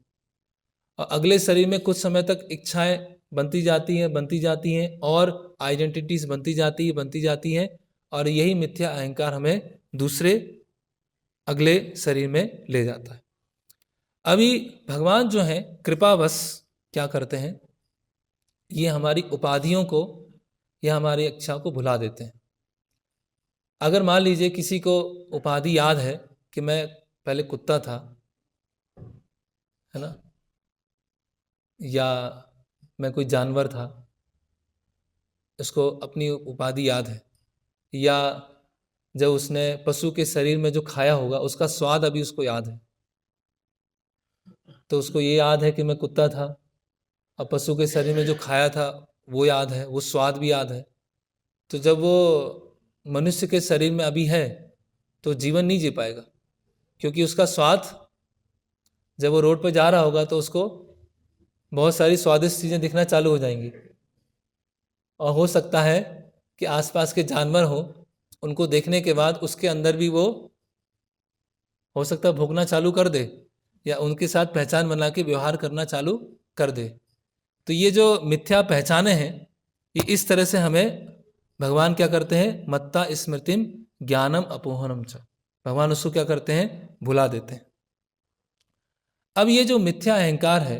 और अगले शरीर में कुछ समय तक इच्छाएं बनती जाती हैं और आइडेंटिटीज बनती जाती हैं, और यही मिथ्या अहंकार हमें दूसरे अगले शरीर में ले जाता है। अभी भगवान जो हैं कृपावश क्या करते हैं, ये हमारी उपाधियों को या हमारी इच्छा को भुला देते हैं। अगर मान लीजिए किसी को उपाधि याद है कि मैं पहले कुत्ता था, है ना, या मैं कोई जानवर था, उसको अपनी उपाधि याद है, या जब उसने पशु के शरीर में जो खाया होगा उसका स्वाद अभी उसको याद है, तो उसको ये याद है कि मैं कुत्ता था, और पशु के शरीर में जो खाया था वो याद है, वो स्वाद भी याद है। तो जब वो मनुष्य के शरीर में अभी है तो जीवन नहीं जी पाएगा, क्योंकि उसका स्वाद, जब वो रोड पर जा रहा होगा तो उसको बहुत सारी स्वादिष्ट चीज़ें दिखना चालू हो जाएंगी, और हो सकता है कि आसपास के जानवर हो, उनको देखने के बाद उसके अंदर भी वो हो सकता है भोगना चालू कर दे, या उनके साथ पहचान बना के व्यवहार करना चालू कर दे। तो ये जो मिथ्या पहचाने हैं, ये इस तरह से हमें भगवान क्या करते हैं, मत्ता स्मृतिम ज्ञानम अपोहनम च, भगवान उसको क्या करते हैं, भुला देते हैं। अब ये जो मिथ्या अहंकार है,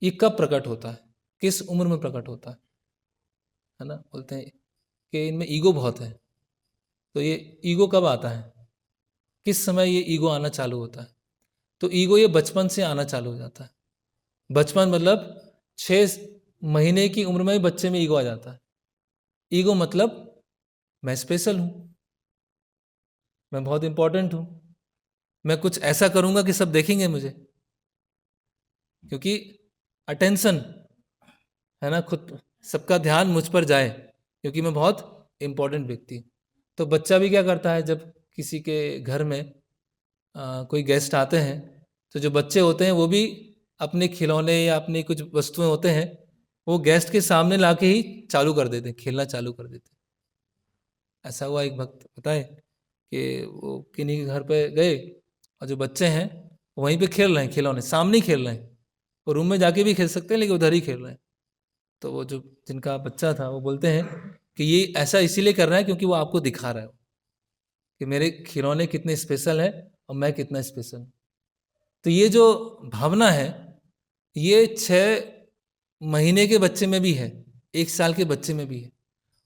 ये कब प्रकट होता है, किस उम्र में प्रकट होता है ना। बोलते हैं कि इनमें ईगो बहुत है, तो ये ईगो कब आता है, किस समय ये ईगो आना चालू होता है। तो ईगो ये बचपन से आना चालू हो जाता है। बचपन मतलब 6 महीने की उम्र में ही बच्चे में ईगो आ जाता है। ईगो मतलब मैं स्पेशल हूं, मैं बहुत इंपॉर्टेंट हूं, मैं कुछ ऐसा करूंगा कि सब देखेंगे मुझे, क्योंकि अटेंशन है ना, खुद सबका ध्यान मुझ पर जाए, क्योंकि मैं बहुत इंपॉर्टेंट व्यक्ति हूं। तो बच्चा भी क्या करता है, जब किसी के घर में कोई गेस्ट आते हैं, तो जो बच्चे होते हैं वो भी अपने खिलौने या अपनी कुछ वस्तुएं होते हैं, वो गेस्ट के सामने लाके ही चालू कर देते हैं, खेलना चालू कर देते हैं। ऐसा हुआ एक भक्त बताए कि वो किन्हीं के घर पे गए और जो बच्चे हैं वहीं पे खेल रहे हैं, खिलौने सामने ही खेल रहे हैं, वो रूम में जाके भी खेल सकते हैं लेकिन उधर ही खेल रहे हैं। तो वो जो जिनका बच्चा था वो बोलते हैं कि ये ऐसा इसीलिए कर रहा है क्योंकि वो आपको दिखा रहा है कि मेरे खिलौने कितने स्पेशल है और मैं कितना स्पेशल हूं। तो ये जो भावना है ये 6 महीने के बच्चे में भी है, 1 साल के बच्चे में भी है।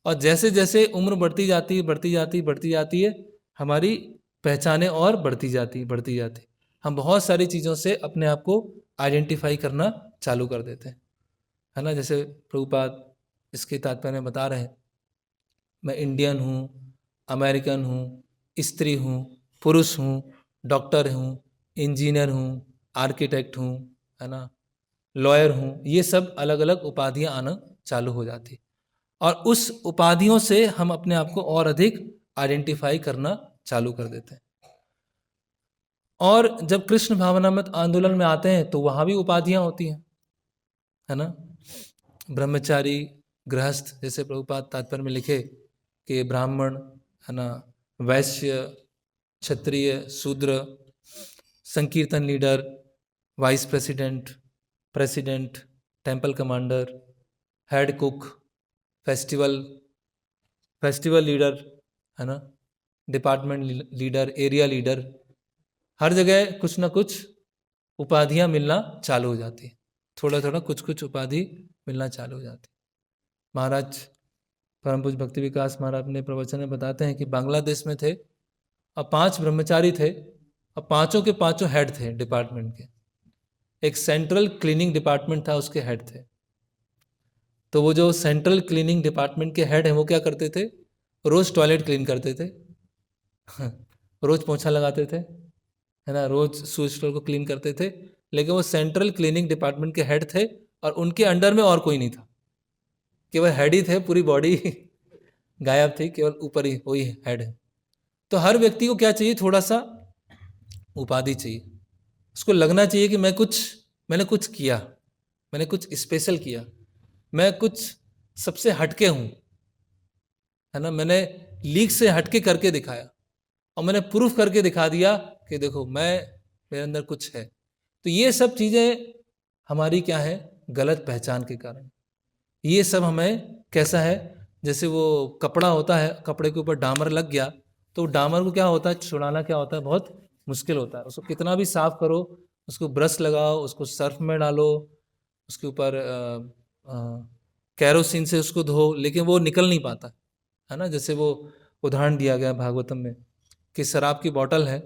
और जैसे जैसे उम्र बढ़ती जाती है बढ़ती जाती बढ़ती जाती है, हमारी पहचानें और बढ़ती जाती बढ़ती जाती, हम बहुत सारी चीज़ों से अपने आप को आइडेंटिफाई करना चालू कर देते हैं, है ना। जैसे प्रभुपाद इसके तात्पर्य में बता रहे हैं, मैं इंडियन हूँ, अमेरिकन हूँ, स्त्री हूँ, पुरुष हूँ, डॉक्टर हूँ, इंजीनियर हूँ, आर्किटेक्ट हूँ, है ना, लॉयर हूँ, ये सब अलग अलग उपाधियाँ आना चालू हो जाती और उस उपाधियों से हम अपने आप को और अधिक आइडेंटिफाई करना चालू कर देते हैं। और जब कृष्ण भावनामृत आंदोलन में आते हैं तो वहाँ भी उपाधियाँ होती हैं, है ना। ब्रह्मचारी, गृहस्थ, जैसे प्रभुपाद तात्पर्य में लिखे कि ब्राह्मण, है ना, वैश्य, क्षत्रिय, शूद्र, संकीर्तन leader, vice president, president, temple commander, head cook, festival festival leader, है ना, डिपार्टमेंट लीडर, एरिया लीडर, हर जगह कुछ ना कुछ उपाधियां मिलना चालू हो जाती है, थोड़ा थोड़ा कुछ कुछ उपाधि मिलना चालू हो जाती है। महाराज परम पूज्य भक्ति विकास महाराज अपने प्रवचन में बताते हैं कि बांग्लादेश में थे और 5 ब्रह्मचारी थे और पांचों के पांचों हेड थे डिपार्टमेंट के। एक सेंट्रल क्लीनिंग डिपार्टमेंट था, उसके हेड थे। तो वो जो सेंट्रल क्लीनिंग डिपार्टमेंट के हेड हैं वो क्या करते थे, रोज टॉयलेट क्लीन करते थे रोज पोछा लगाते थे, है ना, रोज शू स्टोर को क्लीन करते थे। लेकिन वो सेंट्रल क्लीनिंग डिपार्टमेंट के हेड थे और उनके अंडर में और कोई नहीं था, केवल हेड ही थे, पूरी बॉडी गायब थी, केवल ऊपर ही वही हेड है। तो हर व्यक्ति को क्या चाहिए, थोड़ा सा उपाधि चाहिए, उसको लगना चाहिए कि मैंने कुछ किया, मैंने कुछ स्पेशल किया, मैं कुछ सबसे हटके हूं, है ना, मैंने लीक से हटके करके दिखाया और मैंने प्रूफ करके दिखा दिया कि देखो मेरे अंदर कुछ है। तो ये सब चीजें हमारी क्या है, गलत पहचान के कारण। ये सब हमें कैसा है, जैसे वो कपड़ा होता है, कपड़े के ऊपर डामर लग गया तो डामर को क्या होता है, छुड़ाना क्या होता है, बहुत मुश्किल होता है। उसको कितना भी साफ करो, उसको ब्रश लगाओ, उसको सर्फ में डालो, उसके ऊपर कैरोसिन से उसको धो, लेकिन वो निकल नहीं पाता, है ना। जैसे वो उदाहरण दिया गया भागवतम में कि शराब की बोतल है,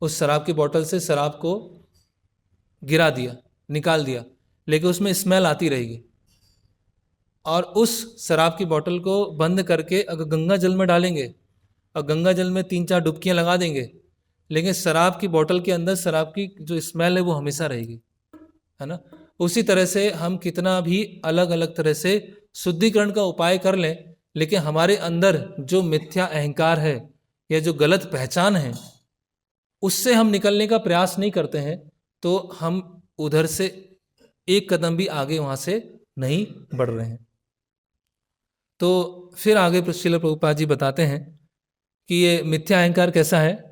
उस शराब की बोतल से शराब को गिरा दिया, निकाल दिया, लेकिन उसमें स्मेल आती रहेगी। और उस शराब की बोतल को बंद करके अगर गंगा जल में डालेंगे और गंगा जल में 3-4 डुबकियां लगा देंगे, लेकिन शराब की बोतल के अंदर शराब की जो स्मेल है वो हमेशा रहेगी, है ना। उसी तरह से हम कितना भी अलग अलग तरह से शुद्धिकरण का उपाय कर लें, लेकिन हमारे अंदर जो मिथ्या अहंकार है या जो गलत पहचान है उससे हम निकलने का प्रयास नहीं करते हैं, तो हम उधर से एक कदम भी आगे वहां से नहीं बढ़ रहे हैं। तो फिर आगे श्रील प्रभुपाद जी बताते हैं कि ये मिथ्या अहंकार कैसा है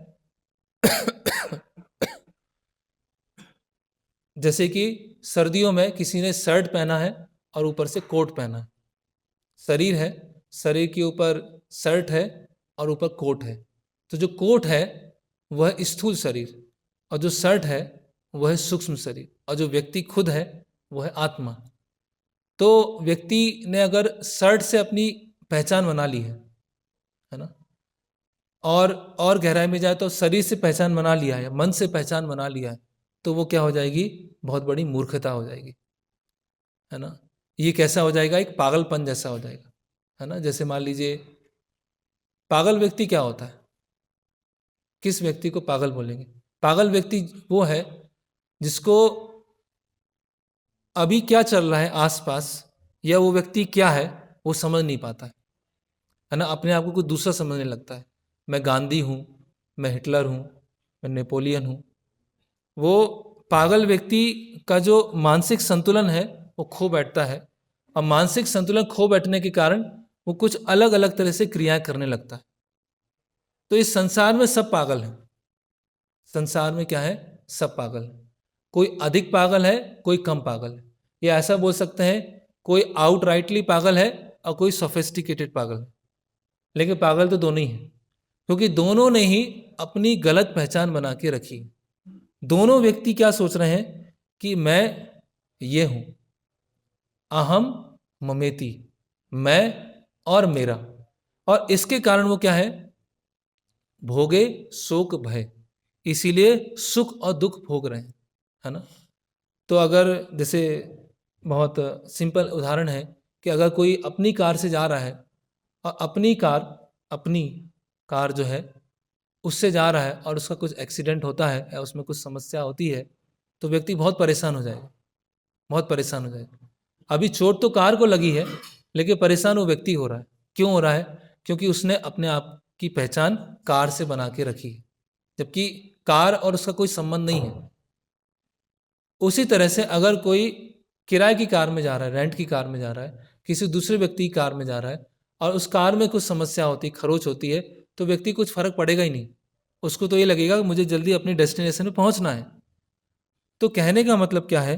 जैसे कि सर्दियों में किसी ने शर्ट पहना है और ऊपर से कोट पहना है, शरीर है, शरीर के ऊपर शर्ट है और ऊपर कोट है। तो जो कोट है वह स्थूल शरीर और जो शर्ट है वह है सूक्ष्म शरीर, और जो व्यक्ति खुद है वह है आत्मा। तो व्यक्ति ने अगर शर्ट से अपनी पहचान बना ली है ना, और गहराई में जाए तो शरीर से पहचान बना लिया है, मन से पहचान बना लिया है, तो वो क्या हो जाएगी, बहुत बड़ी मूर्खता हो जाएगी, है ना। ये कैसा हो जाएगा, एक पागलपन जैसा हो जाएगा, है ना। जैसे मान लीजिए पागल व्यक्ति क्या होता है, किस व्यक्ति को पागल बोलेंगे? पागल व्यक्ति वो है जिसको अभी क्या चल रहा है आसपास या वो व्यक्ति क्या है वो समझ नहीं पाता है ना, अपने आप को कुछ दूसरा समझने लगता है। मैं गांधी हूँ, मैं हिटलर हूँ, मैं नेपोलियन हूँ। वो पागल व्यक्ति का जो मानसिक संतुलन है वो खो बैठता है, और मानसिक संतुलन खो बैठने के कारण वो कुछ अलग अलग तरह से क्रियाएं करने लगता है। तो इस संसार में सब पागल हैं। संसार में क्या है? सब पागल है। कोई अधिक पागल है, कोई कम पागल है। या ऐसा बोल सकते हैं, कोई आउटराइटली पागल है और कोई सोफिस्टिकेटेड पागल है। लेकिन पागल तो दोनों ही हैं, क्योंकि दोनों ने ही अपनी गलत पहचान बना के रखी। दोनों व्यक्ति क्या सोच रहे हैं कि मैं ये हूं, अहम ममेति, मैं और मेरा। और इसके कारण वो क्या है? भोगे शोक भय, इसीलिए सुख और दुख भोग रहे हैं, है ना। तो अगर जैसे बहुत सिंपल उदाहरण है कि अगर कोई अपनी कार से जा रहा है और अपनी कार जो है उससे जा रहा है और उसका कुछ एक्सीडेंट होता है या उसमें कुछ समस्या होती है, तो व्यक्ति बहुत परेशान हो जाएगा, बहुत परेशान हो जाएगा। अभी चोट तो कार को लगी है, लेकिन परेशान वो व्यक्ति हो रहा है। क्यों हो रहा है? क्योंकि उसने अपने आप की पहचान कार से बना के रखी है, जबकि कार और उसका कोई संबंध नहीं है। उसी तरह से अगर कोई किराए की कार में जा रहा है, रेंट की कार में जा रहा है, किसी दूसरे व्यक्ति की कार में जा रहा है और उस कार में कुछ समस्या होती, खरोच होती है, तो व्यक्ति कुछ फर्क पड़ेगा ही नहीं। उसको तो ये लगेगा कि मुझे जल्दी अपनी डेस्टिनेशन में पहुंचना है। तो कहने का मतलब क्या है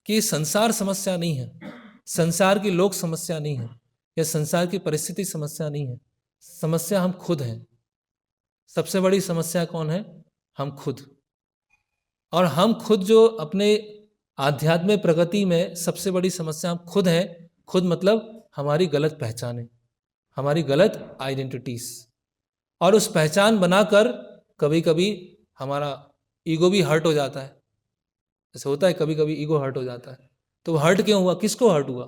कि संसार समस्या नहीं है, संसार की लोक समस्या नहीं है, या संसार की परिस्थिति समस्या नहीं है। समस्या हम खुद हैं। सबसे बड़ी समस्या कौन है? हम खुद। और हम खुद जो अपने आध्यात्मिक प्रगति में सबसे बड़ी समस्या हम खुद हैं। खुद मतलब हमारी गलत पहचानें, हमारी गलत आइडेंटिटीज। और उस पहचान बनाकर कभी कभी हमारा ईगो भी हर्ट हो जाता है। ऐसा होता है, कभी कभी ईगो हर्ट हो जाता है। तो हर्ट क्यों हुआ? किसको हर्ट हुआ?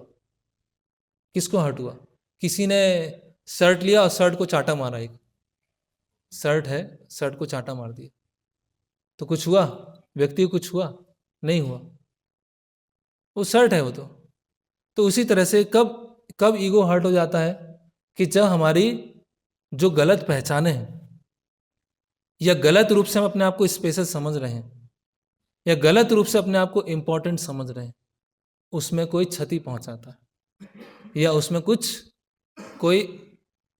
किसको हर्ट हुआ? किसी ने शर्ट लिया और शर्ट को चाटा मारा। एक शर्ट है, शर्ट को चाटा मार दिया, तो कुछ हुआ? व्यक्ति को कुछ हुआ? नहीं हुआ। वो शर्ट है वो तो उसी तरह से कब कब ईगो हर्ट हो जाता है? कि जब हमारी जो गलत पहचाने हैं, या गलत रूप से हम अपने आप को स्पेशल समझ रहे हैं, या गलत रूप से अपने आप को इंपॉर्टेंट समझ रहे हैं, उसमें कोई क्षति पहुंचाता है, या उसमें कुछ कोई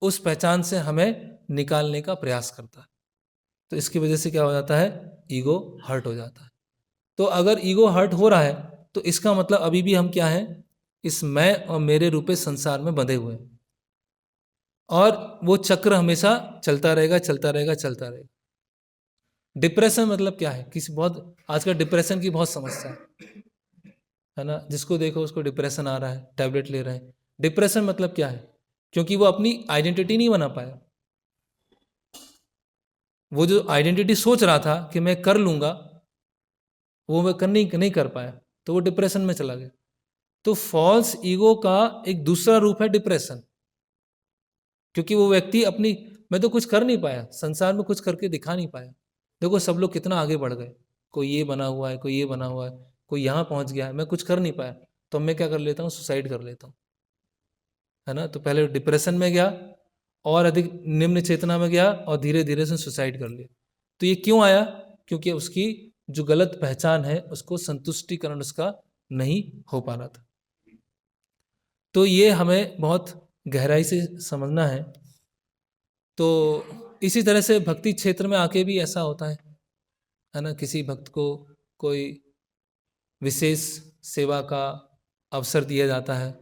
उस पहचान से हमें निकालने का प्रयास करता है। तो इसकी वजह से क्या हो जाता है? ईगो हर्ट हो जाता है। तो अगर ईगो हर्ट हो रहा है तो इसका मतलब अभी भी हम क्या हैं? इस मैं और मेरे रूपे संसार में बंधे हुए हैं। और वो चक्र हमेशा चलता रहेगा, चलता रहेगा, चलता रहेगा। डिप्रेशन मतलब क्या है? किसी बहुत आजकल डिप्रेशन की बहुत समस्या है ना। जिसको देखो उसको डिप्रेशन आ रहा है, टैबलेट ले रहे हैं। डिप्रेशन मतलब क्या है? क्योंकि वो अपनी आइडेंटिटी नहीं बना पाया। वो जो आइडेंटिटी सोच रहा था कि मैं कर लूंगा, वो मैं नहीं कर पाया, तो वो डिप्रेशन में चला गया। तो फॉल्स ईगो का एक दूसरा रूप है डिप्रेशन। क्योंकि वो व्यक्ति अपनी, मैं तो कुछ कर नहीं पाया, संसार में कुछ करके दिखा नहीं पाया। देखो सब लोग कितना आगे बढ़ गए, कोई ये बना हुआ है, कोई ये बना हुआ है, कोई यहाँ पहुंच गया है, मैं कुछ कर नहीं पाया। तो मैं क्या कर लेता हूँ? सुसाइड कर लेता हूँ, है ना। तो पहले डिप्रेशन में गया और अधिक निम्न चेतना में गया और धीरे धीरे से सुसाइड कर लिया। तो ये क्यों आया? क्योंकि उसकी जो गलत पहचान है उसको संतुष्टिकरण उसका नहीं हो पा रहा था। तो ये हमें बहुत गहराई से समझना है। तो इसी तरह से भक्ति क्षेत्र में आके भी ऐसा होता है ना। किसी भक्त को कोई विशेष सेवा का अवसर दिया जाता है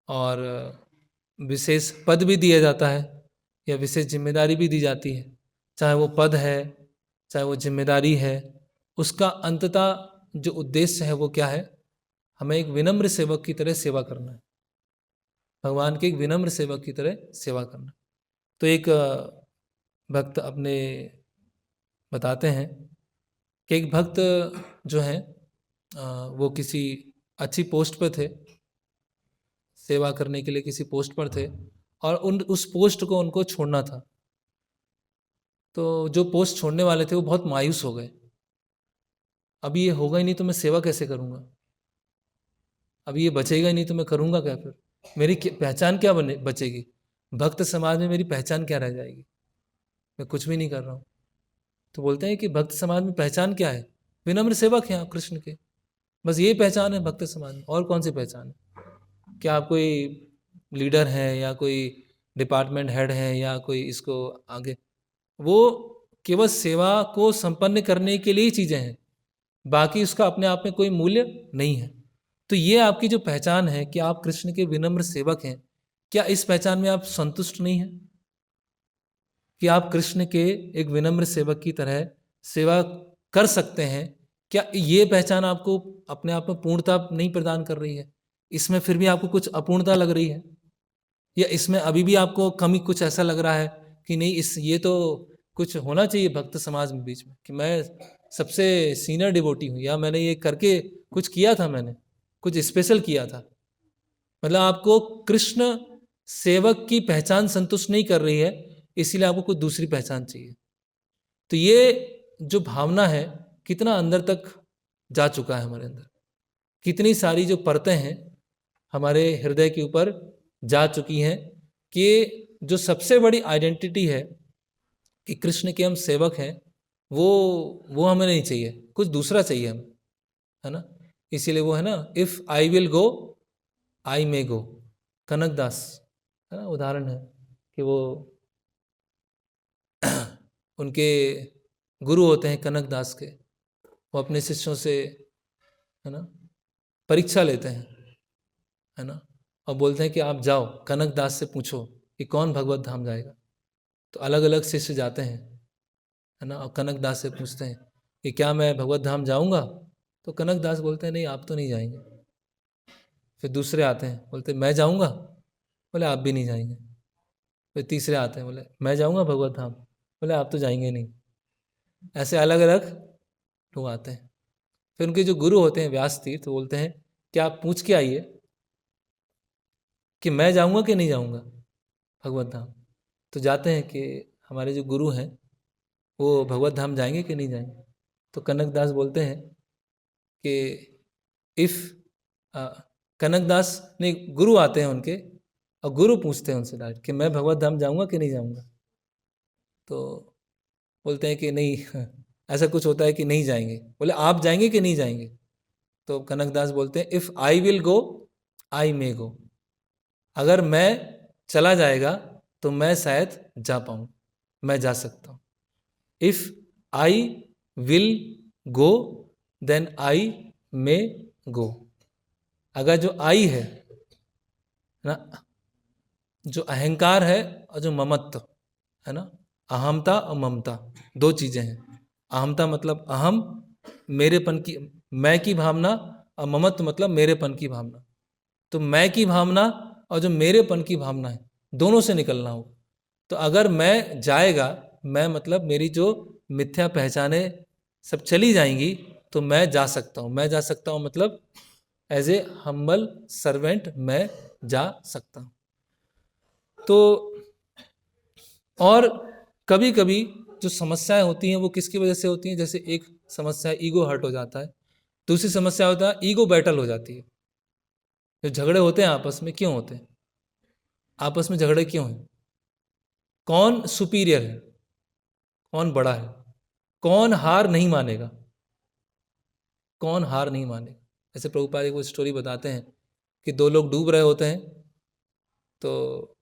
और विशेष पद भी दिया जाता है, या विशेष जिम्मेदारी भी दी जाती है। चाहे वो पद है, चाहे वो जिम्मेदारी है, उसका अंततः जो उद्देश्य है वो क्या है? हमें एक विनम्र सेवक की तरह सेवा करना है, भगवान के एक विनम्र सेवक की तरह सेवा करना। तो एक भक्त अपने बताते हैं कि एक भक्त जो है वो किसी अच्छी पोस्ट पर थे, सेवा करने के लिए किसी पोस्ट पर थे, और उस पोस्ट को उनको छोड़ना था। तो जो पोस्ट छोड़ने वाले थे वो बहुत मायूस हो गए। अभी ये होगा ही नहीं तो मैं सेवा कैसे करूँगा? अभी ये बचेगा ही नहीं तो मैं करूँगा क्या? फिर मेरी पहचान क्या बचेगी? भक्त समाज में मेरी पहचान क्या रह जाएगी? मैं कुछ भी नहीं कर रहा हूँ। तो बोलते हैं कि भक्त समाज में पहचान क्या है? विनम्र सेवक हैं आप कृष्ण के, बस ये पहचान है भक्त समाज में। और कौन सी पहचान है? क्या आप कोई लीडर हैं या कोई डिपार्टमेंट हेड है या कोई इसको आगे, वो केवल सेवा को संपन्न करने के लिए ही चीज़ें हैं, बाकी उसका अपने आप में कोई मूल्य नहीं है। तो ये आपकी जो पहचान है कि आप कृष्ण के विनम्र सेवक हैं, क्या इस पहचान में आप संतुष्ट नहीं हैं कि आप कृष्ण के एक विनम्र सेवक की तरह सेवा कर सकते हैं? क्या ये पहचान आपको अपने आप में पूर्णता नहीं प्रदान कर रही है? इसमें फिर भी आपको कुछ अपूर्णता लग रही है, या इसमें अभी भी आपको कमी कुछ ऐसा लग रहा है कि नहीं, इस ये तो कुछ होना चाहिए भक्त समाज में बीच में कि मैं सबसे सीनियर डिवोटी हूँ, या मैंने ये करके कुछ किया था, मैंने कुछ स्पेशल किया था। मतलब आपको कृष्ण सेवक की पहचान संतुष्ट नहीं कर रही है, इसीलिए आपको कुछ दूसरी पहचान चाहिए। तो ये जो भावना है कितना अंदर तक जा चुका है हमारे अंदर, कितनी सारी जो परतें हैं हमारे हृदय के ऊपर जा चुकी हैं कि जो सबसे बड़ी आइडेंटिटी है कि कृष्ण के हम सेवक हैं, वो हमें नहीं चाहिए, कुछ दूसरा चाहिए हमें, है ना। इसीलिए वो है ना, if I will go I may गो, कनक दास, है ना, उदाहरण है कि वो उनके गुरु होते हैं कनक दास के, वो अपने शिष्यों से, है ना, परीक्षा लेते हैं, है ना, और बोलते हैं कि आप जाओ कनक दास से पूछो कि कौन भगवत धाम जाएगा। तो अलग अलग शिष्य जाते हैं, है ना, और कनक दास से पूछते हैं कि क्या मैं भगवत धाम जाऊंगा? तो कनक दास बोलते हैं नहीं, आप तो नहीं जाएंगे। फिर दूसरे आते हैं, बोलते मैं जाऊंगा, बोले आप भी नहीं जाएंगे। फिर तीसरे आते हैं, बोले मैं जाऊंगा भगवत धाम, बोले आप तो जाएंगे नहीं। ऐसे अलग अलग लोग आते हैं। फिर उनके जो गुरु होते हैं व्यास तीर्थ, तो बोलते हैं कि आप पूछ के आइए कि मैं जाऊंगा कि नहीं जाऊंगा भगवत धाम। तो जाते हैं कि हमारे जो गुरु हैं वो भगवत धाम जाएंगे कि नहीं जाएंगे। तो कनक दास बोलते हैं कि इफ कनक दास नहीं, गुरु आते हैं उनके, और गुरु पूछते हैं उनसे डायरेक्ट कि मैं भगवत धाम जाऊंगा कि नहीं जाऊंगा। तो बोलते हैं कि नहीं ऐसा कुछ होता है कि नहीं जाएंगे। बोले आप जाएंगे कि नहीं जाएंगे? तो कनक दास बोलते हैं if I will go I may go, अगर मैं चला जाएगा तो मैं शायद जा पाऊँ, मैं जा सकता हूँ। If I will go then I may go. अगर जो आई है ना, जो अहंकार है और जो ममत्व है ना, अहमता और ममता दो चीजें हैं। अहमता मतलब अहम, मेरेपन की, मैं की भावना, और ममत्व मतलब मेरेपन की भावना। तो मैं की भावना और जो मेरेपन की भावना है, दोनों से निकलना होगा। तो अगर मैं जाएगा, मैं मतलब मेरी जो मिथ्या पहचाने सब चली जाएंगी, तो मैं जा सकता हूँ। मैं जा सकता हूँ मतलब एज ए हम्बल सर्वेंट मैं जा सकता हूँ। तो और कभी कभी जो समस्याएं होती हैं वो किसकी वजह से होती हैं? जैसे एक समस्या ईगो हर्ट हो जाता है, दूसरी समस्या होता है ईगो बैटल हो जाती है। जो झगड़े होते हैं आपस में, क्यों होते हैं? आपस में झगड़े क्यों हैं? कौन सुपीरियर है, कौन बड़ा है, कौन हार नहीं मानेगा, कौन हार नहीं मानेगा। ऐसे प्रभुपाद एक वो स्टोरी बताते हैं कि दो लोग डूब रहे होते हैं, तो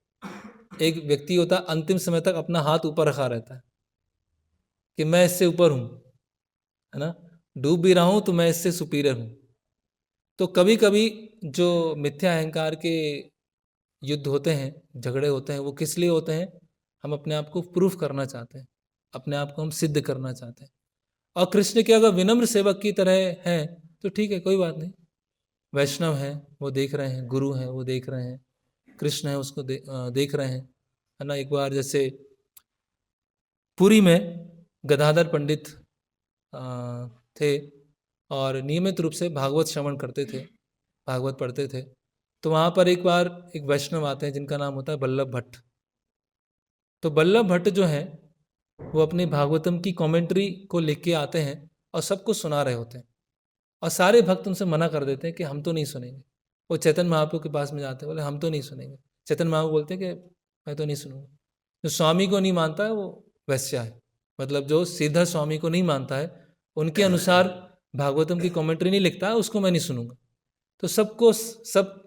एक व्यक्ति होता है अंतिम समय तक अपना हाथ ऊपर रखा रहता है कि मैं इससे ऊपर हूं, है ना, डूब भी रहा हूं तो मैं इससे सुपीरियर हूं। तो कभी कभी जो मिथ्या अहंकार के युद्ध होते हैं, झगड़े होते हैं, वो किस लिए होते हैं? हम अपने आप को प्रूफ करना चाहते हैं, अपने आप को हम सिद्ध करना चाहते हैं। और कृष्ण के अगर विनम्र सेवक की तरह हैं तो ठीक है, कोई बात नहीं। वैष्णव हैं, वो देख रहे हैं, गुरु हैं वो देख रहे हैं, कृष्ण है उसको देख रहे हैं, है ना। एक बार जैसे पुरी में गदाधर पंडित थे और नियमित रूप से भागवत श्रवण करते थे, भागवत पढ़ते थे। तो वहाँ पर एक बार एक वैष्णव आते हैं जिनका नाम होता है बल्लभ भट्ट। तो बल्लभ भट्ट जो है वो अपने भागवतम की कमेंट्री को लेके आते हैं और सबको सुना रहे होते हैं, और सारे भक्त उनसे मना कर देते हैं कि हम तो नहीं सुनेंगे। वो चैतन्य महाप्रभु के पास में जाते हैं, बोले हम तो नहीं सुनेंगे। चैतन्य महाप्रभु बोलते हैं कि मैं तो नहीं सुनूंगा। जो स्वामी को नहीं मानता है वो वैश्य है, मतलब जो सीधा स्वामी को नहीं मानता है, उनके अनुसार भागवतम की कमेंट्री नहीं लिखता है, उसको मैं नहीं सुनूंगा। तो सबको सब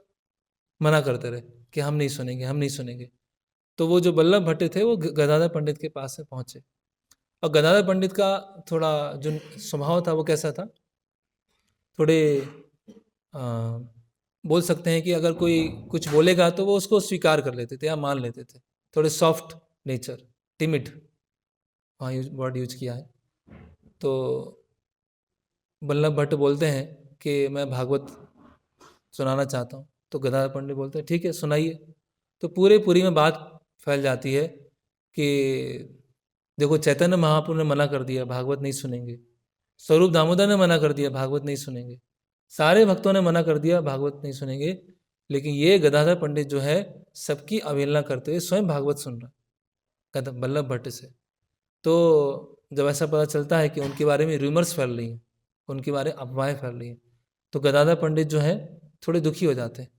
मना करते रहे। कि हम नहीं सुनेंगे, हम नहीं सुनेंगे। तो वो जो वल्लभ भट्ट थे वो गदाधर पंडित के पास में पहुंचे। और गदाधर पंडित का थोड़ा जो स्वभाव था वो कैसा था, थोड़े आ, बोल सकते हैं कि अगर कोई कुछ बोलेगा तो वो उसको स्वीकार कर लेते थे या मान लेते थे। थोड़े सॉफ्ट नेचर, टिमिड, वहाँ वर्ड यूज किया है। तो वल्लभ भट्ट बोलते हैं कि मैं भागवत सुनाना चाहता हूँ। तो गदाधर पंडित बोलते हैं ठीक है सुनाइए। तो पूरी में बात फैल जाती है कि देखो चैतन्य महाप्रभु ने मना कर दिया, भागवत नहीं सुनेंगे। स्वरूप दामोदर ने मना कर दिया, भागवत नहीं सुनेंगे। सारे भक्तों ने मना कर दिया, भागवत नहीं सुनेंगे। लेकिन ये गदाधर पंडित जो है सबकी अवहेलना करते हुए स्वयं भागवत सुन रहा वल्लभ भट्ट से। तो जब ऐसा पता चलता है कि उनके बारे में रूमर्स फैल रही हैं, उनके बारे में अफवाहें फैल रही हैं, तो गदाधर पंडित जो है थोड़े दुखी हो जाते हैं।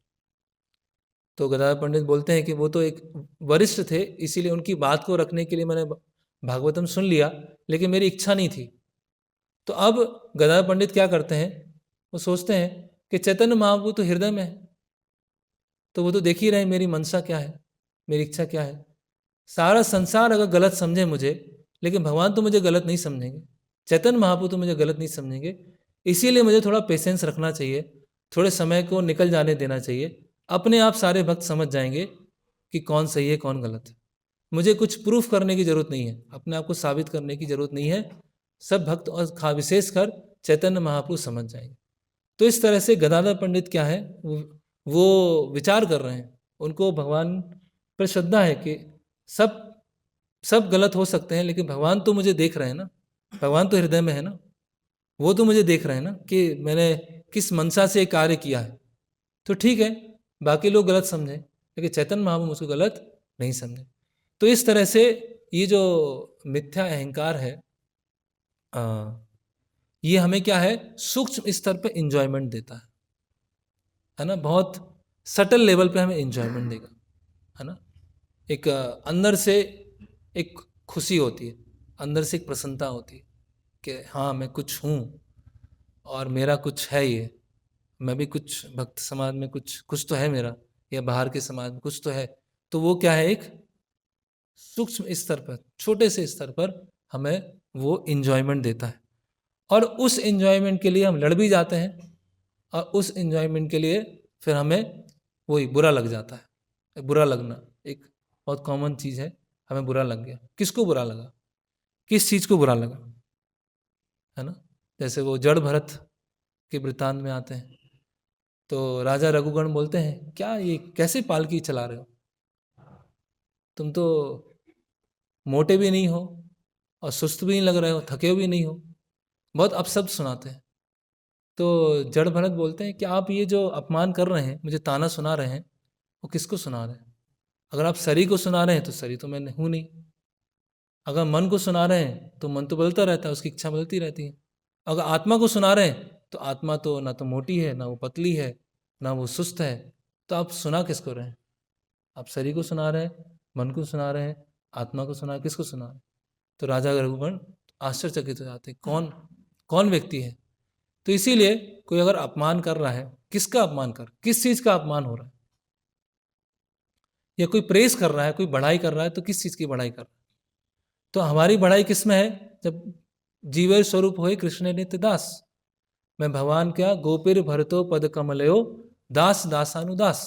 तो गदाधर पंडित बोलते हैं कि वो तो एक वरिष्ठ थे, इसीलिए उनकी बात को रखने के लिए मैंने भागवतम सुन लिया, लेकिन मेरी इच्छा नहीं थी। तो अब गदाधर पंडित क्या करते हैं, वो सोचते हैं कि चैतन्य महाप्रभु तो हृदय में है, तो वो तो देख ही रहे मेरी मनसा क्या है, मेरी इच्छा क्या है। सारा संसार अगर गलत समझे मुझे, लेकिन भगवान तो मुझे गलत नहीं समझेंगे, चैतन्य महाप्रभु तो मुझे गलत नहीं समझेंगे। इसीलिए मुझे थोड़ा पेशेंस रखना चाहिए, थोड़े समय को निकल जाने देना चाहिए। अपने आप सारे भक्त समझ जाएंगे कि कौन सही है कौन गलत है। मुझे कुछ प्रूफ करने की जरूरत नहीं है, अपने आप को साबित करने की जरूरत नहीं है। सब भक्त और विशेषकर चैतन्य महाप्रभु समझ जाएंगे। तो इस तरह से गदाधर पंडित क्या है, वो विचार कर रहे हैं, उनको भगवान पर श्रद्धा है कि सब गलत हो सकते हैं, लेकिन भगवान तो मुझे देख रहे हैं ना, भगवान तो हृदय में है ना, वो तो मुझे देख रहे हैं ना कि मैंने किस मनसा से कार्य किया है। तो ठीक है, बाकी लोग गलत समझें, लेकिन चैतन्य महाप्रभु मुझको गलत नहीं समझे। तो इस तरह से ये जो मिथ्या अहंकार ये हमें क्या है, सूक्ष्म स्तर पे इंजॉयमेंट देता है ना, बहुत सटल लेवल पे हमें इंजॉयमेंट देगा, है ना। एक अंदर से एक खुशी होती है, अंदर से एक प्रसन्नता होती है कि हाँ मैं कुछ हूँ और मेरा कुछ है, ये मैं भी कुछ भक्त समाज में कुछ तो है मेरा, या बाहर के समाज में कुछ तो है। तो वो क्या है, एक सूक्ष्म स्तर पर, छोटे से स्तर पर हमें वो इंजॉयमेंट देता है। और उस इंजॉयमेंट के लिए हम लड़ भी जाते हैं, और उस इंजॉयमेंट के लिए फिर हमें वही बुरा लग जाता है। बुरा लगना एक बहुत कॉमन चीज़ है, हमें बुरा लग गया। किसको बुरा लगा, किस चीज़ को बुरा लगा, है ना। जैसे वो जड़ भरत के वृत्तांत में आते हैं, तो राजा रघुगण बोलते हैं क्या ये कैसे पालकी चला रहे हो, तुम तो मोटे भी नहीं हो और सुस्त भी नहीं लग रहे हो, थके भी नहीं हो, बहुत अपशब्द सुनाते हैं। तो जड़ भरत बोलते हैं कि आप ये जो अपमान कर रहे हैं, मुझे ताना सुना रहे हैं, वो किसको सुना रहे हैं। अगर आप शरीर को सुना रहे हैं तो शरीर तो मैं हूँ नहीं, अगर मन को सुना रहे हैं तो मन तो बदलता रहता है, उसकी इच्छा बदलती रहती है। अगर आत्मा को सुना रहे हैं तो आत्मा तो ना तो मोटी है, ना वो पतली है, ना वो सुस्त है। तो आप सुना किसको रहे हैं, आप शरीर को सुना रहे हैं, मन को सुना रहे हैं, आत्मा को सुना, किसको सुना रहे हैं। तो राजा रघुगण आश्चर्यचकित हो जाते, कौन कौन व्यक्ति है। तो इसीलिए कोई अगर अपमान कर रहा है, किसका अपमान कर, किस चीज का अपमान हो रहा है, या कोई प्रेस कर रहा है, कोई बढ़ाई कर रहा है, तो किस चीज की बढ़ाई कर रहा है। तो हमारी बढ़ाई किस में है, जब जीवेर स्वरूप होए कृष्ण नित्य दास, मैं भगवान क्या गोपिर भरतो पद कमलयो दास दासानुदास।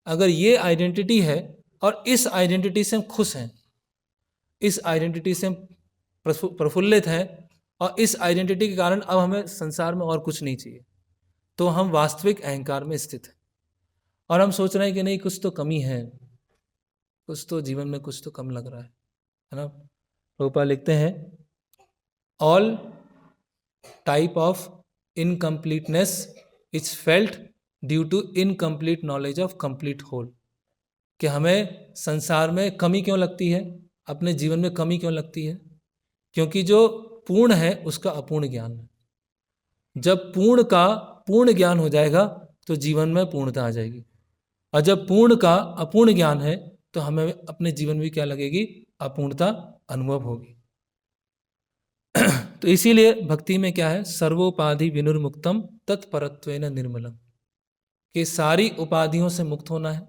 अगर ये आइडेंटिटी है और इस आइडेंटिटी से हम खुश हैं, इस आइडेंटिटी से हम प्रफुल्लित हैं, और इस आइडेंटिटी के कारण अब हमें संसार में और कुछ नहीं चाहिए, तो हम वास्तविक अहंकार में स्थित हैं। और हम सोच रहे हैं कि नहीं कुछ तो कमी है, कुछ तो जीवन में कुछ तो कम लग रहा है ना। प्रभुपाद लिखते हैं all type of incompleteness is felt due to incomplete knowledge of complete whole. कि हमें संसार में कमी क्यों लगती है, अपने जीवन में कमी क्यों लगती है, क्योंकि जो पूर्ण है उसका अपूर्ण ज्ञान है। जब पूर्ण का पूर्ण ज्ञान हो जाएगा तो जीवन में पूर्णता आ जाएगी, और जब पूर्ण का अपूर्ण ज्ञान है तो हमें अपने जीवन में क्या लगेगी, अपूर्णता अनुभव होगी। तो इसीलिए भक्ति में क्या है, सर्वोपाधि विनुर्मुक्तम तत्परत्वेन निर्मलम, कि सारी उपाधियों से मुक्त होना है,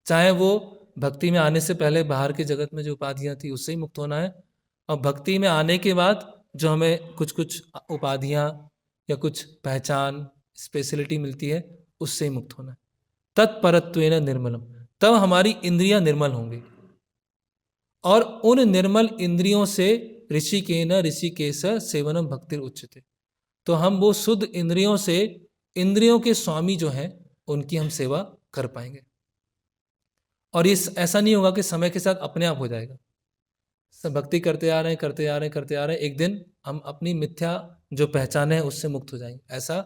चाहे वो भक्ति में आने से पहले बाहर के जगत में जो उपाधियां थी उससे ही मुक्त होना है, और भक्ति में आने के बाद जो हमें कुछ कुछ उपाधियां या कुछ पहचान स्पेशलिटी मिलती है उससे ही मुक्त होना है। तत्परत्वेन निर्मलम, तब हमारी इंद्रियां निर्मल होंगी, और उन निर्मल इंद्रियों से ऋषिकेन ऋषिकेश सेवनम भक्तिर उच्यते, तो हम वो शुद्ध इंद्रियों से, इंद्रियों के स्वामी जो हैं उनकी हम सेवा कर पाएंगे। और ये ऐसा नहीं होगा कि समय के साथ अपने आप हो जाएगा। सब भक्ति करते आ रहे हैं, करते आ रहे हैं, करते आ रहे हैं, एक दिन हम अपनी मिथ्या जो पहचान है उससे मुक्त हो जाएंगे, ऐसा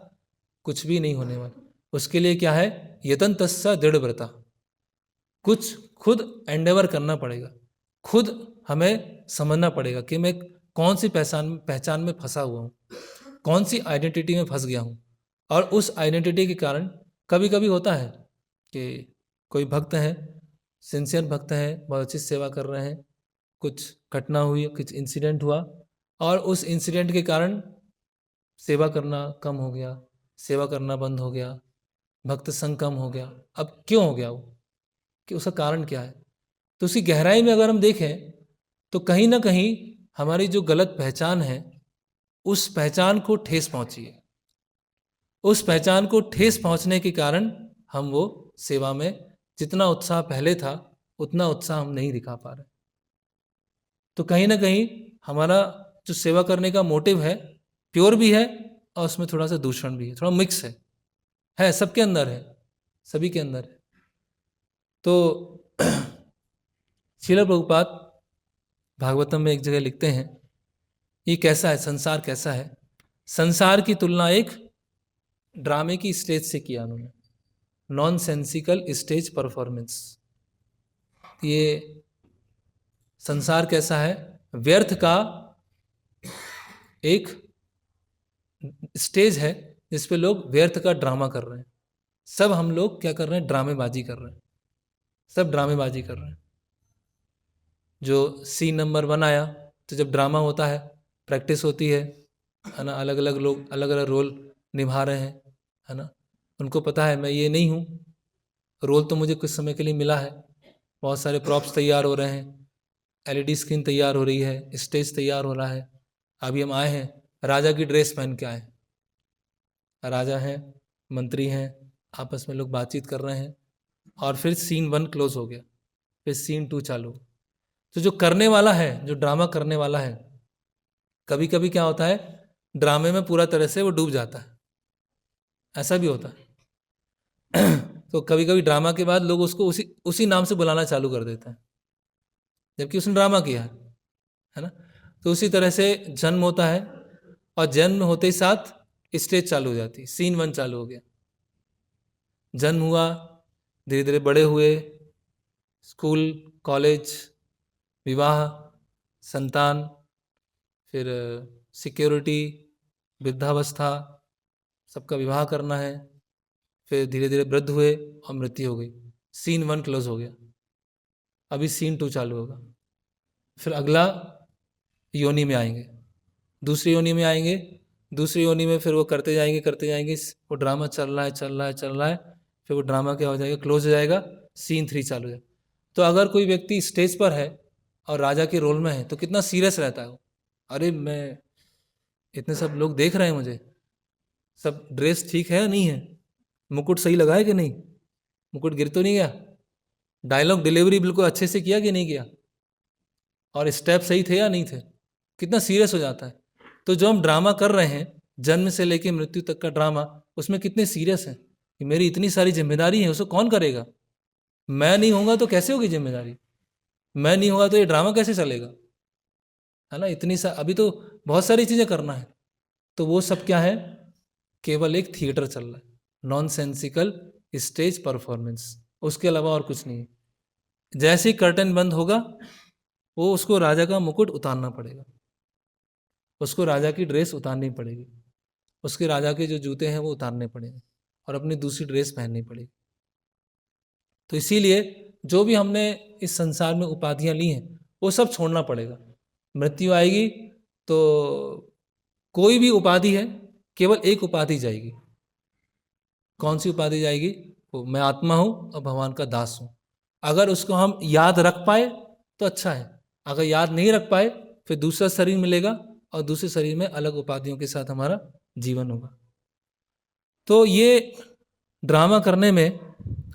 कुछ भी नहीं होने वाला। उसके लिए क्या है, यतन तस्सा दृढ़ व्रता, कुछ खुद एंडेवर करना पड़ेगा, खुद हमें समझना पड़ेगा कि मैं कौन सी पहचान में फंसा हुआ हूँ, कौन सी आइडेंटिटी में फंस गया हूँ। और उस आइडेंटिटी के कारण कभी कभी होता है कि कोई भक्त है, सिंसियर भक्त है, बहुत अच्छी सेवा कर रहे हैं, कुछ घटना हुई, कुछ इंसिडेंट हुआ, और उस इंसिडेंट के कारण सेवा करना कम हो गया, सेवा करना बंद हो गया, भक्त संग कम हो गया। अब क्यों हो गया वो, कि उसका कारण क्या है? तो उसकी गहराई में अगर हम देखें तो कहीं ना कहीं हमारी जो गलत पहचान है उस पहचान को ठेस पहुंची है। उस पहचान को ठेस पहुंचने के कारण हम वो सेवा में जितना उत्साह पहले था उतना उत्साह हम नहीं दिखा पा रहे। तो कहीं ना कहीं हमारा जो सेवा करने का मोटिव है प्योर भी है और उसमें थोड़ा सा दूषण भी है, थोड़ा मिक्स है, सबके अंदर है, सभी के अंदर है। तो श्रील प्रभुपाद भागवतम में एक जगह लिखते हैं, ये कैसा है, संसार कैसा है, संसार की तुलना एक ड्रामे की स्टेज से किया उन्होंने, नॉन सेंसिकल स्टेज परफॉर्मेंस। ये संसार कैसा है, व्यर्थ का एक स्टेज है जिसपे लोग व्यर्थ का ड्रामा कर रहे हैं। सब हम लोग क्या कर रहे हैं, ड्रामेबाजी कर रहे हैं, सब ड्रामेबाजी कर रहे हैं। जो सीन नंबर 1 आया तो जब ड्रामा होता है, प्रैक्टिस होती है ना, अलग अलग लोग अलग अलग रोल निभा रहे हैं, है ना, उनको पता है मैं ये नहीं हूँ, रोल तो मुझे कुछ समय के लिए मिला है, बहुत सारे प्रॉप्स तैयार हो रहे हैं, एलईडी स्क्रीन तैयार हो रही है, स्टेज तैयार हो रहा है, अभी हम आए हैं, राजा की ड्रेस पहन के आए, राजा हैं, मंत्री हैं, आपस में लोग बातचीत कर रहे हैं, और फिर सीन 1 क्लोज हो गया, फिर सीन 2 चालू। तो जो करने वाला है, जो ड्रामा करने वाला है, कभी कभी क्या होता है, ड्रामे में पूरा तरह से वो डूब जाता है, ऐसा भी होता है। तो कभी कभी ड्रामा के बाद लोग उसको उसी उसी नाम से बुलाना चालू कर देते हैं, जबकि उसने ड्रामा किया है ना। तो उसी तरह से जन्म होता है, और जन्म होते ही साथ स्टेज चालू हो जाती है, सीन 1 चालू हो गया, जन्म हुआ, धीरे धीरे बड़े हुए, स्कूल, कॉलेज, विवाह, संतान, फिर सिक्योरिटी, वृद्धावस्था, सबका विवाह करना है, फिर धीरे धीरे वृद्ध हुए और मृत्यु हो गई, सीन 1 क्लोज हो गया, अभी सीन 2 चालू होगा। फिर अगला योनि में आएंगे, दूसरी योनि में आएंगे, दूसरी योनि में फिर वो करते जाएंगे, वो ड्रामा चल रहा है, चल रहा है, चल रहा है, फिर वो ड्रामा क्या हो जाएगा, क्लोज हो जाएगा, सीन 3 चालू हो जाएगा। तो अगर कोई व्यक्ति स्टेज पर है और राजा के रोल में है तो कितना सीरियस रहता है वो, अरे मैं, इतने सब लोग देख रहे हैं मुझे, सब ड्रेस ठीक है या नहीं है, मुकुट सही लगा है कि नहीं, मुकुट गिर तो नहीं गया, डायलॉग डिलीवरी बिल्कुल अच्छे से किया कि नहीं किया, और स्टेप सही थे या नहीं थे, कितना सीरियस हो जाता है। तो जो हम ड्रामा कर रहे हैं, जन्म से लेकर मृत्यु तक का ड्रामा, उसमें कितने सीरियस हैं कि मेरी इतनी सारी जिम्मेदारी है, उसको कौन करेगा, मैं नहीं होगा तो कैसे होगी जिम्मेदारी, मैं नहीं होगा तो ये ड्रामा कैसे चलेगा, है ना। अभी तो बहुत सारी चीज़ें करना है। तो वो सब क्या है, केवल एक थिएटर चल रहा है, नॉन सेंसिकल स्टेज परफॉर्मेंस, उसके अलावा और कुछ नहीं है। जैसे ही कर्टन बंद होगा, वो उसको राजा का मुकुट उतारना पड़ेगा, उसको राजा की ड्रेस उतारनी पड़ेगी, उसके राजा के जो जूते हैं वो उतारने पड़ेंगे, और अपनी दूसरी ड्रेस पहननी पड़ेगी। तो इसीलिए जो भी हमने इस संसार में उपाधियां ली हैं वो सब छोड़ना पड़ेगा। मृत्यु आएगी तो कोई भी उपाधि है, केवल एक उपाधि जाएगी। कौन सी उपाधि जाएगी, वो मैं आत्मा हूं और भगवान का दास हूं। अगर उसको हम याद रख पाए तो अच्छा है, अगर याद नहीं रख पाए फिर दूसरा शरीर मिलेगा और दूसरे शरीर में अलग उपाधियों के साथ हमारा जीवन होगा। तो ये ड्रामा करने में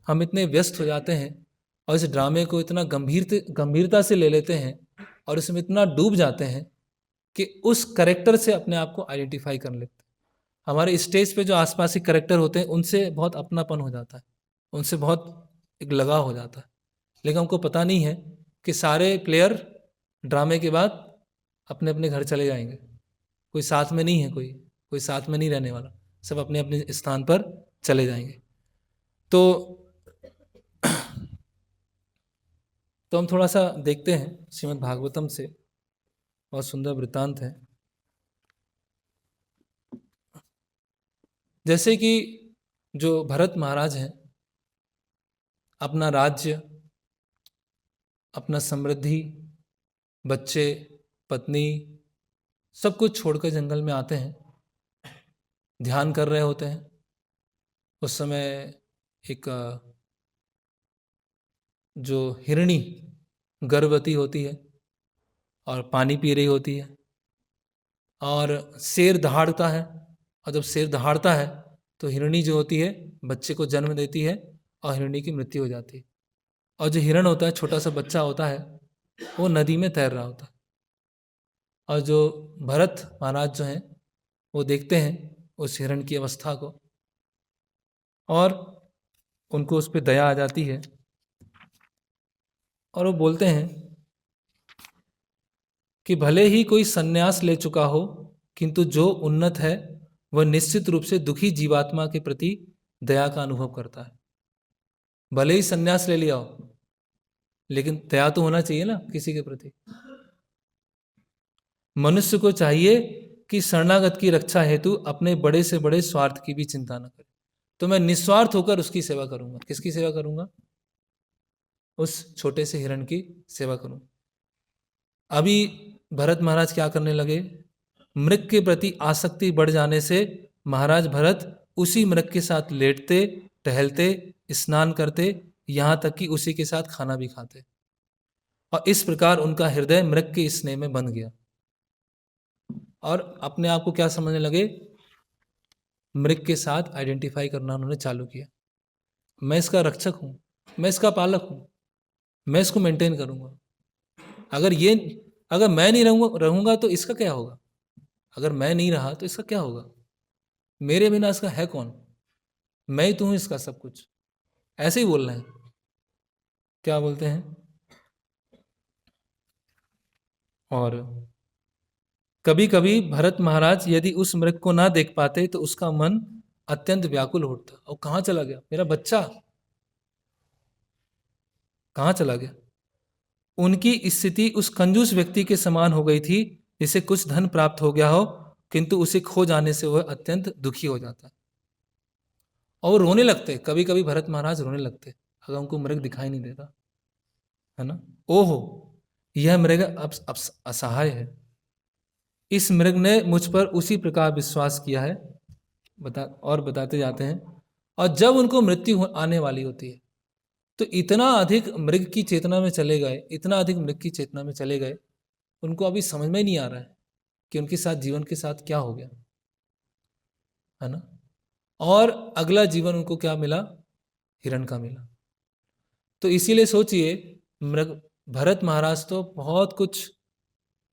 हम इतने व्यस्त हो जाते हैं और इस ड्रामे को इतना गंभीरता से ले लेते हैं और इसमें इतना डूब जाते हैं कि उस करेक्टर से अपने आप को आइडेंटिफाई कर लेते हैं। हमारे स्टेज पे जो आसपास के करेक्टर होते हैं उनसे बहुत अपनापन हो जाता है, उनसे बहुत एक लगाव हो जाता है, लेकिन हमको पता नहीं है कि सारे प्लेयर ड्रामे के बाद अपने अपने घर चले जाएंगे, कोई साथ में नहीं है, कोई साथ में नहीं रहने वाला, सब अपने अपने स्थान पर चले जाएंगे। तो हम थोड़ा सा देखते हैं श्रीमद् भागवतम से, बहुत सुंदर वृत्तांत है। जैसे कि जो भरत महाराज हैं, अपना राज्य, अपना समृद्धि, बच्चे, पत्नी, सब कुछ छोड़कर जंगल में आते हैं, ध्यान कर रहे होते हैं। उस समय एक जो हिरणी गर्भवती होती है और पानी पी रही होती है, और शेर दहाड़ता है, और जब शेर दहाड़ता है तो हिरणी जो होती है बच्चे को जन्म देती है और हिरणी की मृत्यु हो जाती है। और जो हिरण होता है, छोटा सा बच्चा होता है, वो नदी में तैर रहा होता है। और जो भरत महाराज जो हैं वो देखते हैं उस हिरण की अवस्था को और उनको उस पर दया आ जाती है और वो बोलते हैं कि भले ही कोई संन्यास ले चुका हो, किंतु जो उन्नत है वह निश्चित रूप से दुखी जीवात्मा के प्रति दया का अनुभव करता है। भले ही संन्यास ले लिया हो, लेकिन दया तो होना चाहिए ना किसी के प्रति। मनुष्य को चाहिए कि शरणागत की रक्षा हेतु अपने बड़े से बड़े स्वार्थ की भी चिंता न करे। तो मैं निस्वार्थ होकर उसकी सेवा करूंगा। किसकी सेवा करूंगा? उस छोटे से हिरण की सेवा करूंगा। अभी भरत महाराज क्या करने लगे? मृग के प्रति आसक्ति बढ़ जाने से महाराज भरत उसी मृग के साथ लेटते, टहलते, स्नान करते, यहां तक कि उसी के साथ खाना भी खाते, और इस प्रकार उनका हृदय मृग के स्नेह में बंध गया और अपने आप को क्या समझने लगे? मृग के साथ आइडेंटिफाई करना उन्होंने चालू किया। मैं इसका रक्षक हूं, मैं इसका पालक हूं, मैं इसको मेंटेन करूंगा। अगर मैं नहीं रहूंगा तो इसका क्या होगा? अगर मैं नहीं रहा तो इसका क्या होगा? मेरे बिना इसका है कौन? मैं ही तो हूं इसका सब कुछ। ऐसे ही बोल रहे हैं। क्या बोलते हैं? और कभी कभी भरत महाराज यदि उस मृग को ना देख पाते तो उसका मन अत्यंत व्याकुल होता। और कहाँ चला गया मेरा बच्चा, कहाँ चला गया? उनकी स्थिति उस कंजूस व्यक्ति के समान हो गई थी जिसे कुछ धन प्राप्त हो गया हो, किंतु उसे खो जाने से वह अत्यंत दुखी हो जाता है। और वो रोने लगते, कभी कभी भरत महाराज रोने लगते अगर उनको मृग दिखाई नहीं देता, है ना। ओहो, यह मृग अब असहाय है। इस मृग ने मुझ पर उसी प्रकार विश्वास किया है। बताते जाते हैं। और जब उनको मृत्यु आने वाली होती है तो इतना अधिक मृग की चेतना में चले गए, इतना अधिक मृग की चेतना में चले गए, उनको अभी समझ में नहीं आ रहा है कि उनके साथ जीवन के साथ क्या हो गया, है ना। और अगला जीवन उनको क्या मिला? हिरण का मिला। तो इसीलिए सोचिए, मृग भरत महाराज तो बहुत कुछ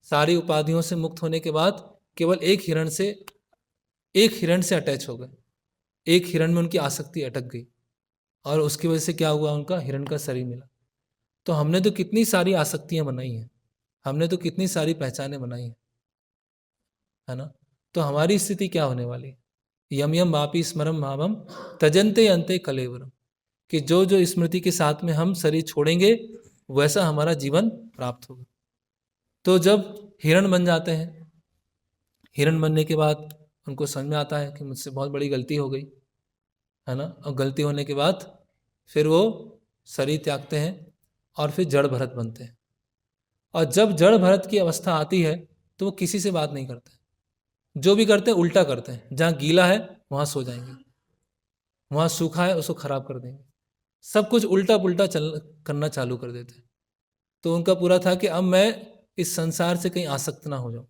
सारी उपाधियों से मुक्त होने के बाद केवल एक हिरण से अटैच हो गए, एक हिरण में उनकी आसक्ति अटक गई और उसकी वजह से क्या हुआ? उनका हिरण का शरीर मिला। तो हमने तो कितनी सारी आसक्तियां बनाई हैं, हमने तो कितनी सारी पहचानें बनाई हैं, है ना। तो हमारी स्थिति क्या होने वाली है? यम यम वापी स्मरम भावम तजंते अंते कलेवरम, कि जो जो स्मृति के साथ में हम शरीर छोड़ेंगे वैसा हमारा जीवन प्राप्त होगा। तो जब हिरण बन जाते हैं, हिरण बनने के बाद उनको समझ में आता है कि मुझसे बहुत बड़ी गलती हो गई, है ना। और गलती होने के बाद फिर वो शरीर त्यागते हैं और फिर जड़ भरत बनते हैं। और जब जड़ भरत की अवस्था आती है तो वो किसी से बात नहीं करते, जो भी करते हैं उल्टा करते हैं। जहाँ गीला है वहाँ सो जाएंगे, वहाँ सूखा है उसको खराब कर देंगे, सब कुछ उल्टा पुल्टा करना चालू कर देते। तो उनका पूरा था कि अब मैं इस संसार से कहीं आसक्त ना हो जाऊं,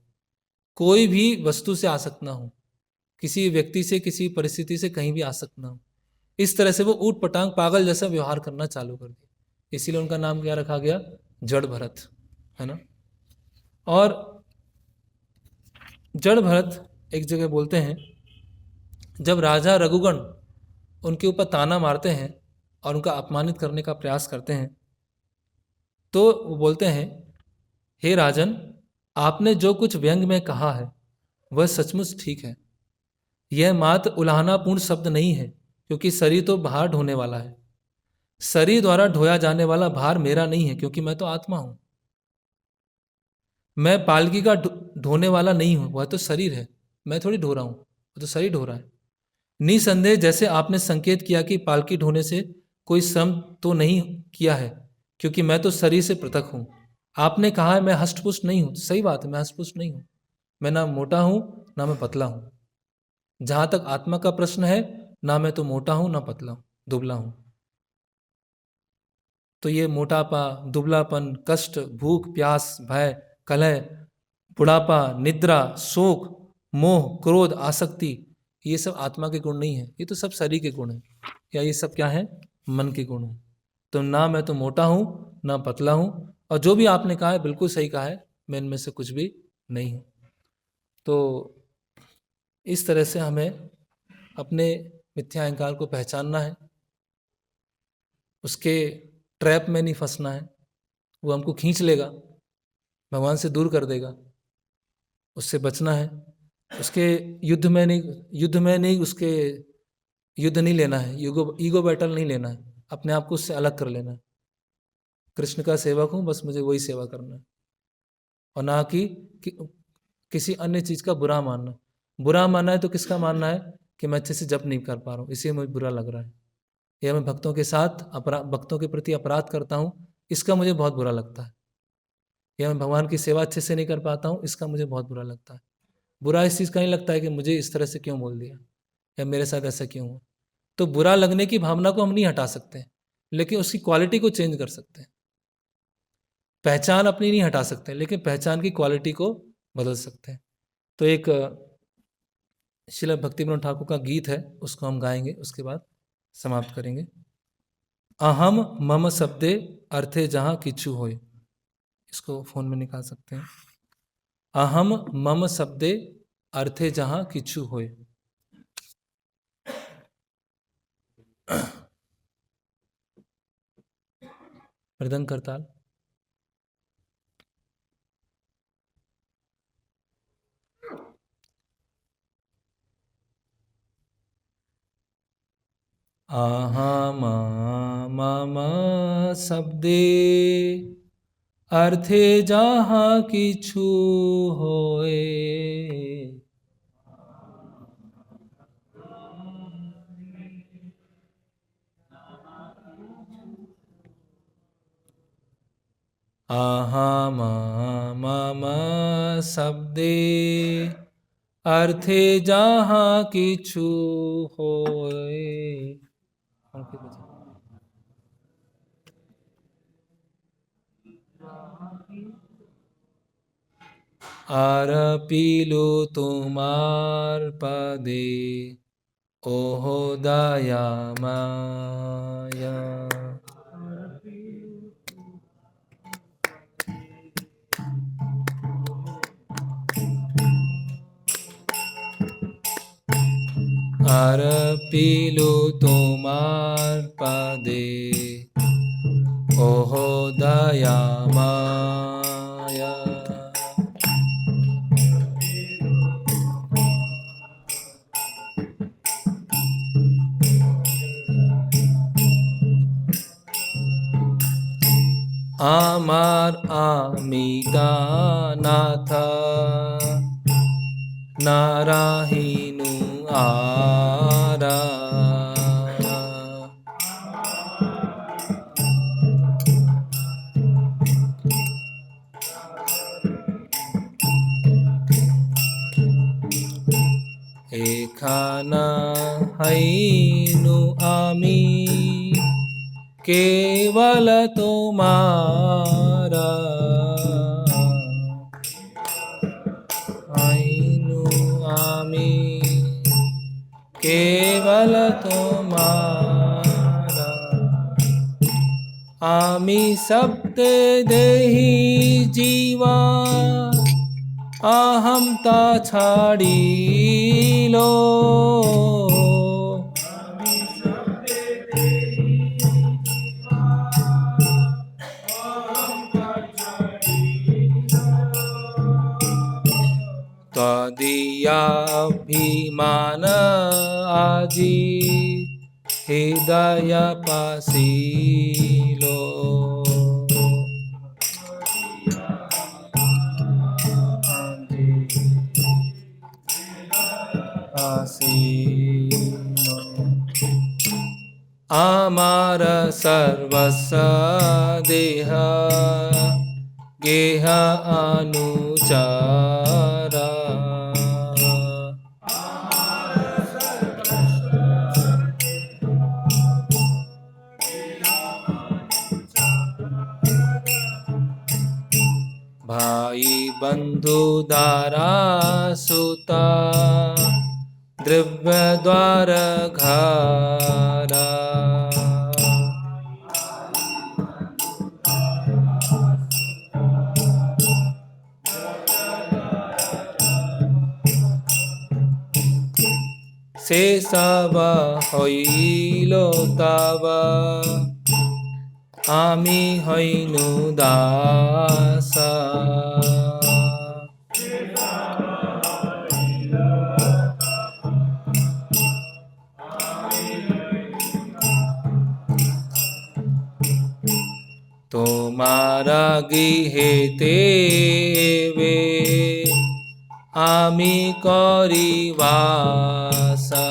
कोई भी वस्तु से आसक्त ना हो, किसी व्यक्ति से, किसी परिस्थिति से कहीं भी आसक्त ना हो। इस तरह से वो ऊट पटांग पागल जैसा व्यवहार करना चालू कर दिया। इसीलिए उनका नाम क्या रखा गया? जड़ भरत, है ना। और जड़ भरत एक जगह बोलते हैं, जब राजा रघुगण उनके ऊपर ताना मारते हैं और उनका अपमानित करने का प्रयास करते हैं, तो वो बोलते हैं, हे राजन, आपने जो कुछ व्यंग में कहा है वह सचमुच ठीक है। यह मात्र उलाहनापूर्ण शब्द नहीं है, क्योंकि शरीर तो भार ढोने वाला है। शरीर द्वारा ढोया जाने वाला भार मेरा नहीं है, क्योंकि मैं तो आत्मा हूं। मैं पालकी का ढोने वाला नहीं हूं, वह तो शरीर है, मैं थोड़ी ढो रहा हूं, वह तो शरीर ढो रहा है। निसंदेह जैसे आपने संकेत किया कि पालकी ढोने से कोई श्रम तो नहीं किया है, क्योंकि मैं तो शरीर से पृथक हूं। आपने कहा है मैं हष्टपुष्ट नहीं हूं, सही बात है, मैं हष्टपुष्ट नहीं हूं। मैं ना मोटा हूं ना मैं पतला हूं। जहां तक आत्मा का प्रश्न है, ना मैं तो मोटा हूं ना पतला हूं, दुबला हूं। तो ये मोटापा, दुबलापन, कष्ट, भूख, प्यास, भय, कलह, बुढ़ापा, निद्रा, शोक, मोह, क्रोध, आसक्ति, ये सब आत्मा के गुण नहीं है, ये तो सब शरीर के गुण है, या ये सब क्या है? मन के गुण है। तो ना मैं तो मोटा हूं ना पतला हूं, और जो भी आपने कहा है बिल्कुल सही कहा है, मैं इनमें से कुछ भी नहीं हूं। तो इस तरह से हमें अपने मिथ्या अहंकार को पहचानना है, उसके ट्रैप में नहीं फंसना है। वो हमको खींच लेगा, भगवान से दूर कर देगा, उससे बचना है। उसके युद्ध में नहीं उसके युद्ध नहीं लेना है, ईगो बैटल नहीं लेना है, अपने आप को उससे अलग कर लेना है। कृष्ण का सेवक हूँ, बस मुझे वही सेवा करना है, और ना कि किसी अन्य चीज़ का बुरा मानना। बुरा मानना है तो किसका मानना है? कि मैं अच्छे से जप नहीं कर पा रहा हूँ, इसलिए मुझे बुरा लग रहा है, या मैं भक्तों के साथ भक्तों के प्रति अपराध करता हूँ, इसका मुझे बहुत बुरा लगता है, या मैं भगवान की सेवा अच्छे से नहीं कर पाता हूँ, इसका मुझे बहुत बुरा लगता है। बुरा इस चीज़ का नहीं लगता है कि मुझे इस तरह से क्यों बोल दिया, या मेरे साथ ऐसा क्यों हुआ। तो बुरा लगने की भावना को हम नहीं हटा सकते, लेकिन उसकी क्वालिटी को चेंज कर सकते हैं। पहचान अपनी नहीं हटा सकते, लेकिन पहचान की क्वालिटी को बदल सकते हैं। तो एक श्रील भक्तिविनोद ठाकुर का गीत है, उसको हम गाएंगे, उसके बाद समाप्त करेंगे। अहम मम शब्दे अर्थे जहाँ किच्छु होए, इसको फोन में निकाल सकते हैं। अहम मम शब्दे अर्थे जहाँ किच्छु होए। मृदंग करताल। अहम मम शब्दे अर्थे जहाँ किछु होए। अहम मम शब्दे अर्थे जहाँ किछु होए। আর পিলু তোমার পদে ওহো দয়া মায়া। আর পিলু তোমার পদে ওহো দয়া মায়া। আমার আমি নাথ নারাহিনু আরা। এখানা হাইনু আমি केवल तुम्हारा आईनु आमी केवल तुम्हारा आमी सप्ते देही जीवा अहमता छाड़ीलो तदीयाभिमान आजी हृदय पासीलो आमार सर्वस्व देह गेह अनुचारा भाई बंधु दारा सुता द्रव्य द्वार घारा से सब हইলো तब आमी हইনু दासा तुम्हारा गृहेते वे आमी करी वासा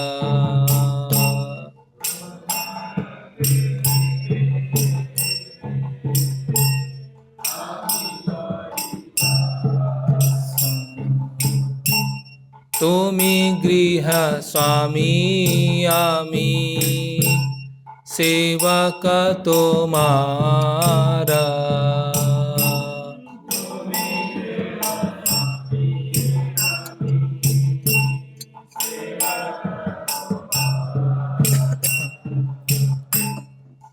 तुमी गृह स्वामी आमी सेवक तुम्हारा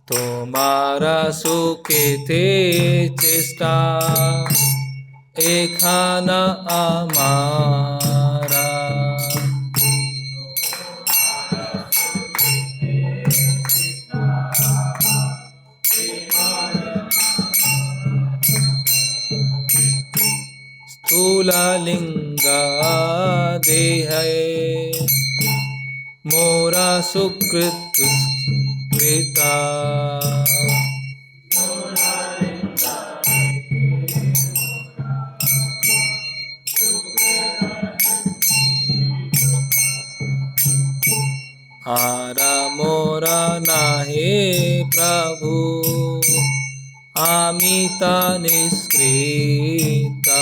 तुम्हारा सुखेते चेष्टा एखाना आमारा स्थूललिंगा देहे मोरा सुकृत कृता आरा मोरा नाहे प्रभु आमिता निष्कृता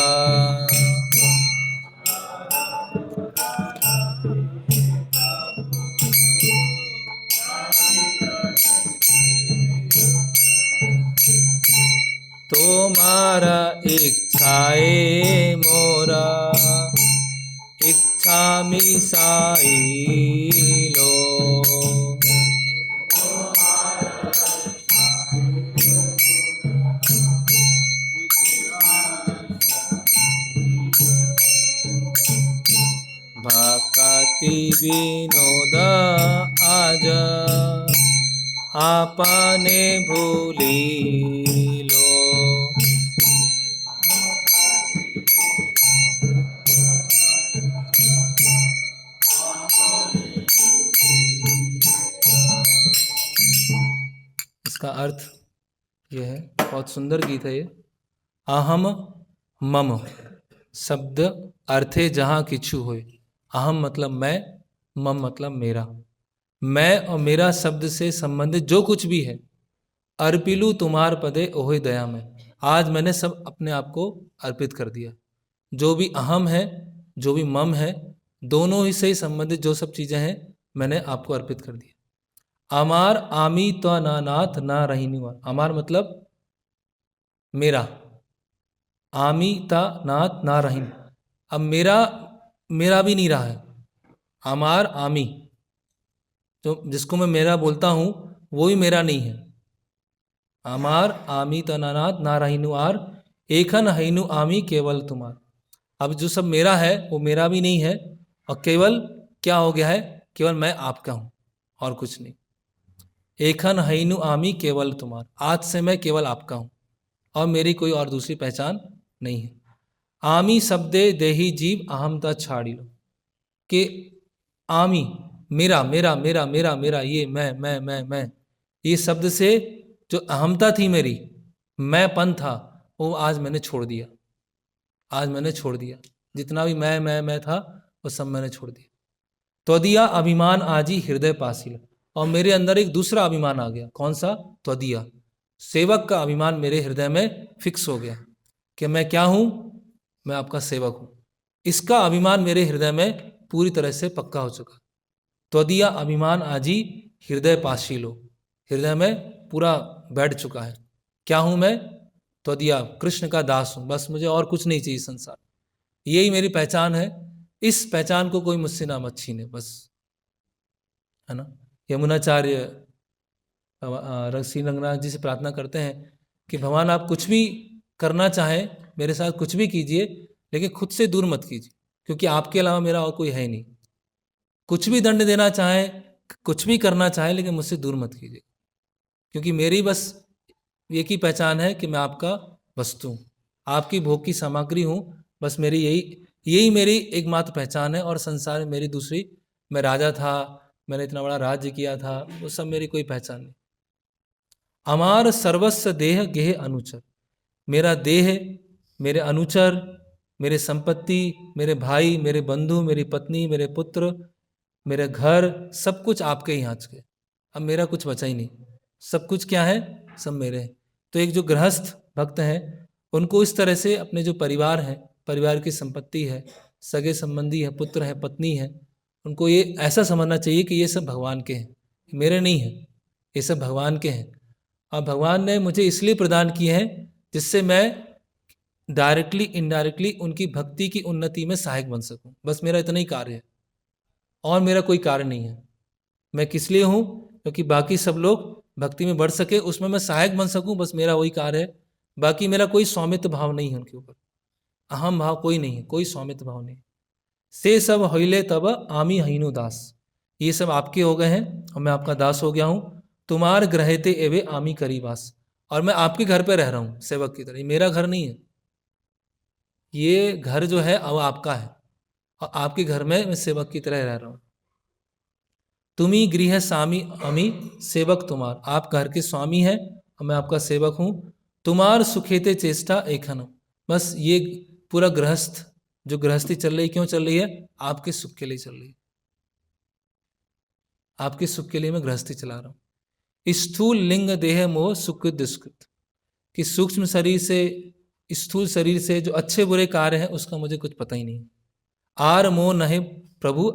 तुम्हारा इच्छाए मोरा इच्छामि साईलो भक्ति विनोद आज आपने भूली लो इसका अर्थ यह है, बहुत सुंदर गीत है ये। अहम मम शब्द अर्थे जहाँ किछु होए। अहम मतलब मैं, मम मतलब मेरा। मैं और मेरा शब्द से संबंधित जो कुछ भी है, अर्पिलू तुम्हार पदे ओहे दया में। आज मैंने सब अपने आप को अर्पित कर दिया। जो भी अहम है, जो भी मम है, दोनों ही से संबंधित जो सब चीज़ें हैं मैंने आपको अर्पित कर दिया। अमार आमी तो ना नाथ ना रहीनु। अमार मतलब मेरा, आमी ता नाथ ना रहीन, अब मेरा मेरा भी नहीं रहा है। अमार आमी, तो जिसको मैं मेरा बोलता हूँ वो भी मेरा नहीं है। अमार आमी तनानाथ ना रहीनु आर एकन हईनु आमी केवल तुम्हार। अब जो सब मेरा है वो मेरा भी नहीं है, और केवल क्या हो गया है, केवल मैं आपका हूं और कुछ नहीं। एकन हईनु आमी केवल तुम्हार, आज से मैं केवल आपका हूं और मेरी कोई और दूसरी पहचान नहीं है। आमी शब्दे देही जीव अहम ता छाड़ी लो, कि आमी मेरा मेरा मेरा मेरा मेरा, ये मैं, ये शब्द से जो अहमता थी मेरी, मैंपन था, वो आज मैंने छोड़ दिया। आज मैंने छोड़ दिया, जितना भी मैं था वो सब मैंने छोड़ दिया। त्वदिया अभिमान आजी हृदय पासिल, और मेरे अंदर एक दूसरा अभिमान आ गया। कौन सा? त्वदिया, सेवक का अभिमान मेरे हृदय में फिक्स हो गया कि मैं क्या हूं, मैं आपका सेवक हूं। इसका अभिमान मेरे हृदय में पूरी तरह से पक्का हो चुका। त्वदिया अभिमान आजी हृदय पाशीलो, हृदय में पूरा बैठ चुका है। क्या हूं मैं? त्वदिया, कृष्ण का दास हूं, बस मुझे और कुछ नहीं चाहिए संसार, यही मेरी पहचान है। इस पहचान को कोई मुझसे ना मत छीने, बस, है ना। यमुनाचार्य श्री रंगनाथ जी से प्रार्थना करते हैं कि भगवान आप कुछ भी करना चाहें, मेरे साथ कुछ भी कीजिए, लेकिन खुद से दूर मत कीजिए, क्योंकि आपके अलावा मेरा और कोई है नहीं। कुछ भी दंड देना चाहे, कुछ भी करना चाहे, लेकिन मुझसे दूर मत कीजिए, क्योंकि मेरी बस एक ही पहचान है कि मैं आपका वस्तु हूँ, आपकी भोग की सामग्री हूँ। बस मेरी यही यही मेरी एकमात्र पहचान है, और संसार में मेरी दूसरी, मैं राजा था, मैंने इतना बड़ा राज्य किया था, वो सब मेरी कोई पहचान नहीं। अमार सर्वस्व देह गेह अनुचर, मेरा देह, मेरे अनुचर, मेरे संपत्ति, मेरे भाई, मेरे बंधु, मेरी पत्नी, मेरे पुत्र, मेरे घर, सब कुछ आपके ही हाथ के। अब मेरा कुछ बचा ही नहीं, सब कुछ क्या है, सब मेरे हैं। तो एक जो गृहस्थ भक्त हैं, उनको इस तरह से अपने जो परिवार है, परिवार की संपत्ति है, सगे संबंधी है, पुत्र है, पत्नी है, उनको ये ऐसा समझना चाहिए कि ये सब भगवान के हैं, मेरे नहीं हैं, ये सब भगवान के हैं। और भगवान ने मुझे इसलिए प्रदान किए हैं जिससे मैं डायरेक्टली इनडायरेक्टली उनकी भक्ति की उन्नति में सहायक बन सकूं। बस मेरा इतना ही कार्य है, और मेरा कोई कार्य नहीं है। मैं किस लिए हूं? क्योंकि बाकी सब लोग भक्ति में बढ़ सके, उसमें मैं सहायक बन सकूं, बस मेरा वही कार्य है। बाकी मेरा कोई स्वामित्व भाव नहीं है उनके ऊपर, अहम भाव कोई नहीं है, कोई स्वामित्व भाव नहीं। से सब होइले तब आमी हईनु दास, ये सब आपके हो गए हैं और मैं आपका दास हो गया हूं। तुम्हार ग्रहते एवे आमी करीबास, और मैं आपके घर पे रह रहा हूं सेवक की तरह, ये मेरा घर नहीं है। ये घर जो है अब आपका है, और आपके घर में मैं सेवक की तरह रह रहा हूं। तुम्ही गृह स्वामी अमी सेवक तुम्हार, आप घर के स्वामी हैं और मैं आपका सेवक हूं। तुम्हार सुखेते चेष्टा एखन, बस ये पूरा गृहस्थ जो गृहस्थी चल रही, क्यों चल रही है? आपके सुख के लिए चल रही है, आपके सुख के लिए मैं गृहस्थी चला रहा हूं। स्थूल लिंग देह मोह सुकृत दुष्कृत, कि सूक्ष्म शरीर से, स्थूल शरीर से जो अच्छे बुरे कार्य हैं उसका मुझे कुछ पता ही नहीं। आर मोह नहीं प्रभु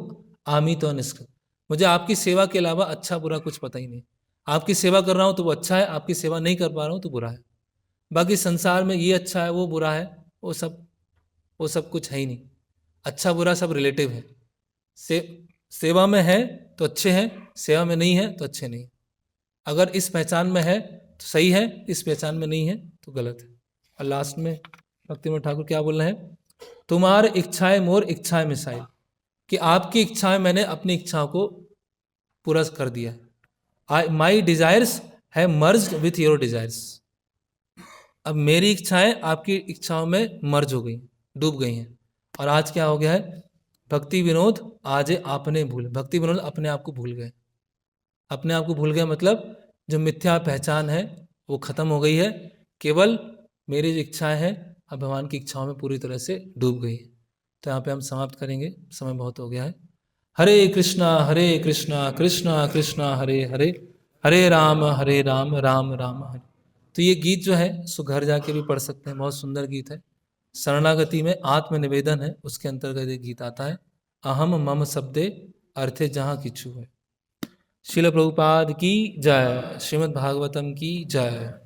आमी तो निष्कृत, मुझे आपकी सेवा के अलावा अच्छा बुरा कुछ पता ही नहीं। आपकी सेवा कर रहा हूं तो वो अच्छा है, आपकी सेवा नहीं कर पा रहा हूं तो बुरा है। बाकी संसार में ये अच्छा है वो बुरा है, वो सब कुछ है ही नहीं। अच्छा बुरा सब रिलेटिव है। से सेवा में है तो अच्छे हैं, सेवा में नहीं है तो अच्छे नहीं। अगर इस पहचान में है तो सही है, इस पहचान में नहीं है तो गलत है। और लास्ट में भक्ति में ठाकुर क्या बोल रहे हैं? तुम्हार इच्छाएं मोर इच्छाएं मिसाइल, कि आपकी इच्छाएं मैंने अपनी इच्छाओं को पूरा कर दिया है। माई डिजायर्स है मर्ज विथ योर डिजायर्स, अब मेरी इच्छाएं आपकी इच्छाओं में मर्ज हो गई, डूब गई हैं। और आज क्या हो गया है? भक्ति विनोद आज आपने भूल, भक्ति विनोद अपने आप को भूल गए। अपने आप को भूल गए मतलब जो मिथ्या पहचान है वो खत्म हो गई है। केवल मेरी जो इच्छाएं हैं अब भगवान की इच्छाओं में पूरी तरह से डूब गई है। तो यहाँ पे हम समाप्त करेंगे, समय बहुत हो गया है। हरे कृष्णा कृष्णा कृष्णा हरे हरे, हरे राम राम राम हरे। तो ये गीत जो है सो घर जाके भी पढ़ सकते हैं, बहुत सुंदर गीत है। शरणागति में आत्मनिवेदन है, उसके अंतर्गत एक गीत आता है, अहम मम शब्दे अर्थे जहाँ किछु है। शिल प्रभुपाद की जय। श्रीमद् भागवतम की जय।